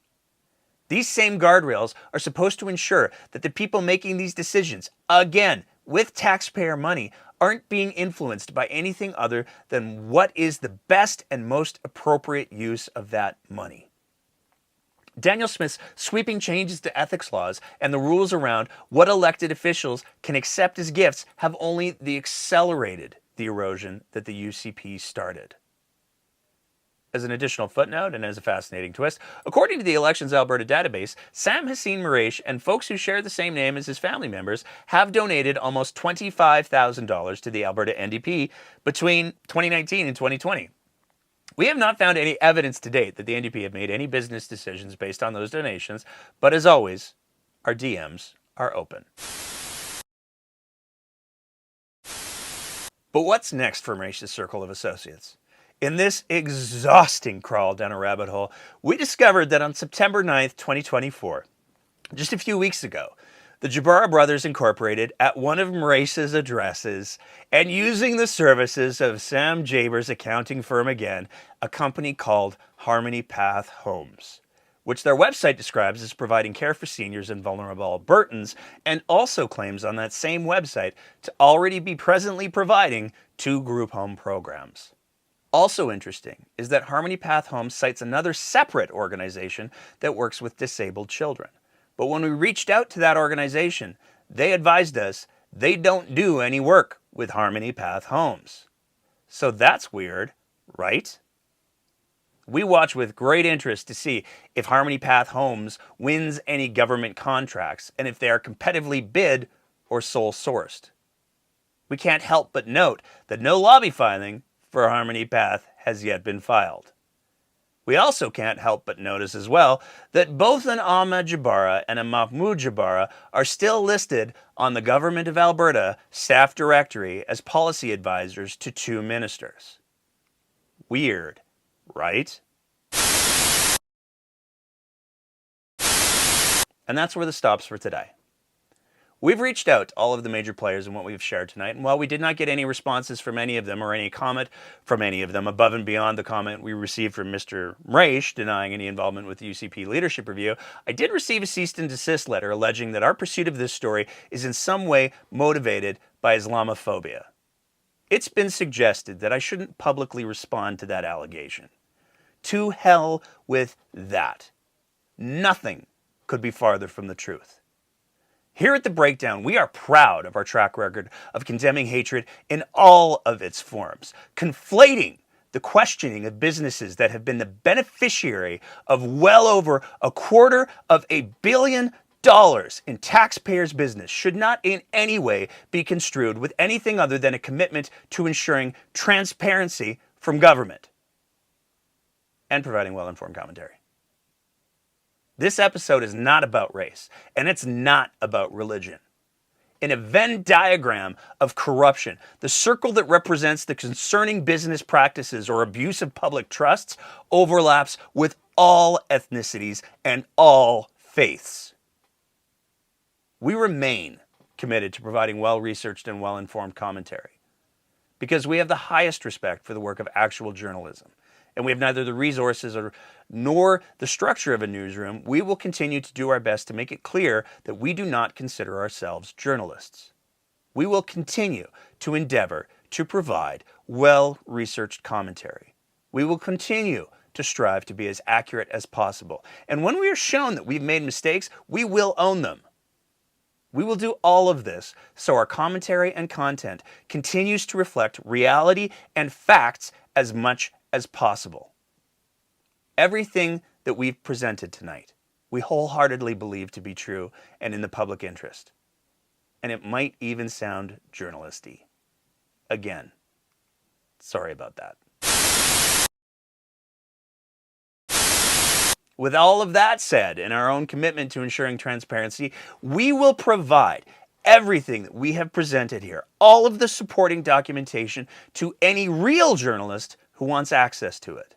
These same guardrails are supposed to ensure that the people making these decisions, again, with taxpayer money, aren't being influenced by anything other than what is the best and most appropriate use of that money. Danielle Smith's sweeping changes to ethics laws and the rules around what elected officials can accept as gifts have only accelerated the erosion that the UCP started. As an additional footnote and as a fascinating twist, according to the Elections Alberta database, Sam Mraiche and folks who share the same name as his family members have donated almost $25,000 to the Alberta NDP between 2019 and 2020. We have not found any evidence to date that the NDP have made any business decisions based on those donations, but as always, our DMs are open. But what's next for Mraiche's circle of associates? In this exhausting crawl down a rabbit hole, we discovered that on September 9th, 2024, just a few weeks ago, the Jabara Brothers Incorporated at one of Mraiche's addresses and using the services of Sam Jaber's accounting firm again, a company called Harmony Path Homes, which their website describes as providing care for seniors and vulnerable Albertans, and also claims on that same website to already be presently providing 2 group home programs. Also interesting is that Harmony Path Homes cites another separate organization that works with disabled children. But when we reached out to that organization, they advised us they don't do any work with Harmony Path Homes. So that's weird, right? We watch with great interest to see if Harmony Path Homes wins any government contracts and if they are competitively bid or sole sourced. We can't help but note that no lobby filing for Harmony Path has yet been filed. We also can't help but notice as well that both an Ahmed Jabara and a Mahmoud Jabara are still listed on the Government of Alberta staff directory as policy advisors to 2 ministers. Weird, right? And that's where the stops for today. We've reached out to all of the major players in what we've shared tonight, and while we did not get any responses from any of them or any comment from any of them above and beyond the comment we received from Mr. Mraiche denying any involvement with the UCP leadership review, I did receive a cease and desist letter alleging that our pursuit of this story is in some way motivated by Islamophobia. It's been suggested that I shouldn't publicly respond to that allegation. To hell with that. Nothing could be farther from the truth. Here at The Breakdown, we are proud of our track record of condemning hatred in all of its forms, conflating the questioning of businesses that have been the beneficiary of well over $250 million in taxpayers' business should not in any way be construed with anything other than a commitment to ensuring transparency from government and providing well-informed commentary. This episode is not about race, and it's not about religion. In a Venn diagram of corruption, the circle that represents the concerning business practices or abuse of public trusts overlaps with all ethnicities and all faiths. We remain committed to providing well-researched and well-informed commentary because we have the highest respect for the work of actual journalism. And we have neither the resources nor the structure of a newsroom. We will continue to do our best to make it clear that we do not consider ourselves journalists. We will continue to endeavor to provide well-researched commentary. We will continue to strive to be as accurate as possible. And when we are shown that we've made mistakes, we will own them. We will do all of this so our commentary and content continues to reflect reality and facts as much as possible. Everything that we've presented tonight, we wholeheartedly believe to be true and in the public interest. And it might even sound journalisty. Again, sorry about that. With all of that said, and our own commitment to ensuring transparency, we will provide everything that we have presented here, all of the supporting documentation, to any real journalist who wants access to it.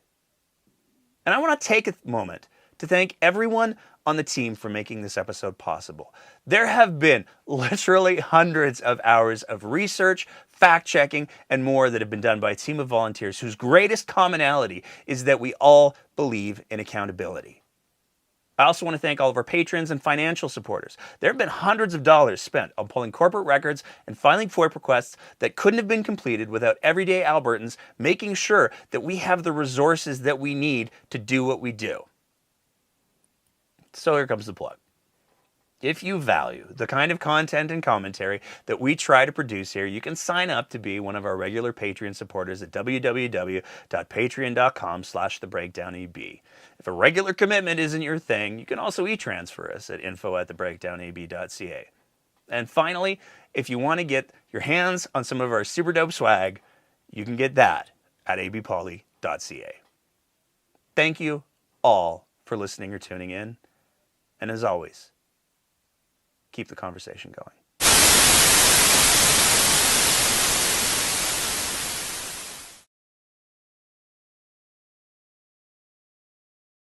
And I want to take a moment to thank everyone on the team for making this episode possible. There have been literally hundreds of hours of research, fact-checking, and more that have been done by a team of volunteers whose greatest commonality is that we all believe in accountability. I also want to thank all of our patrons and financial supporters. There have been hundreds of dollars spent on pulling corporate records and filing FOIP requests that couldn't have been completed without everyday Albertans making sure that we have the resources that we need to do what we do. So here comes the plug. If you value the kind of content and commentary that we try to produce here, you can sign up to be one of our regular Patreon supporters at www.patreon.com/thebreakdownab. If a regular commitment isn't your thing, you can also e-transfer us at info@thebreakdownab.ca. And finally, if you want to get your hands on some of our super dope swag, you can get that at abpoly.ca. Thank you all for listening or tuning in. And as always, keep the conversation going.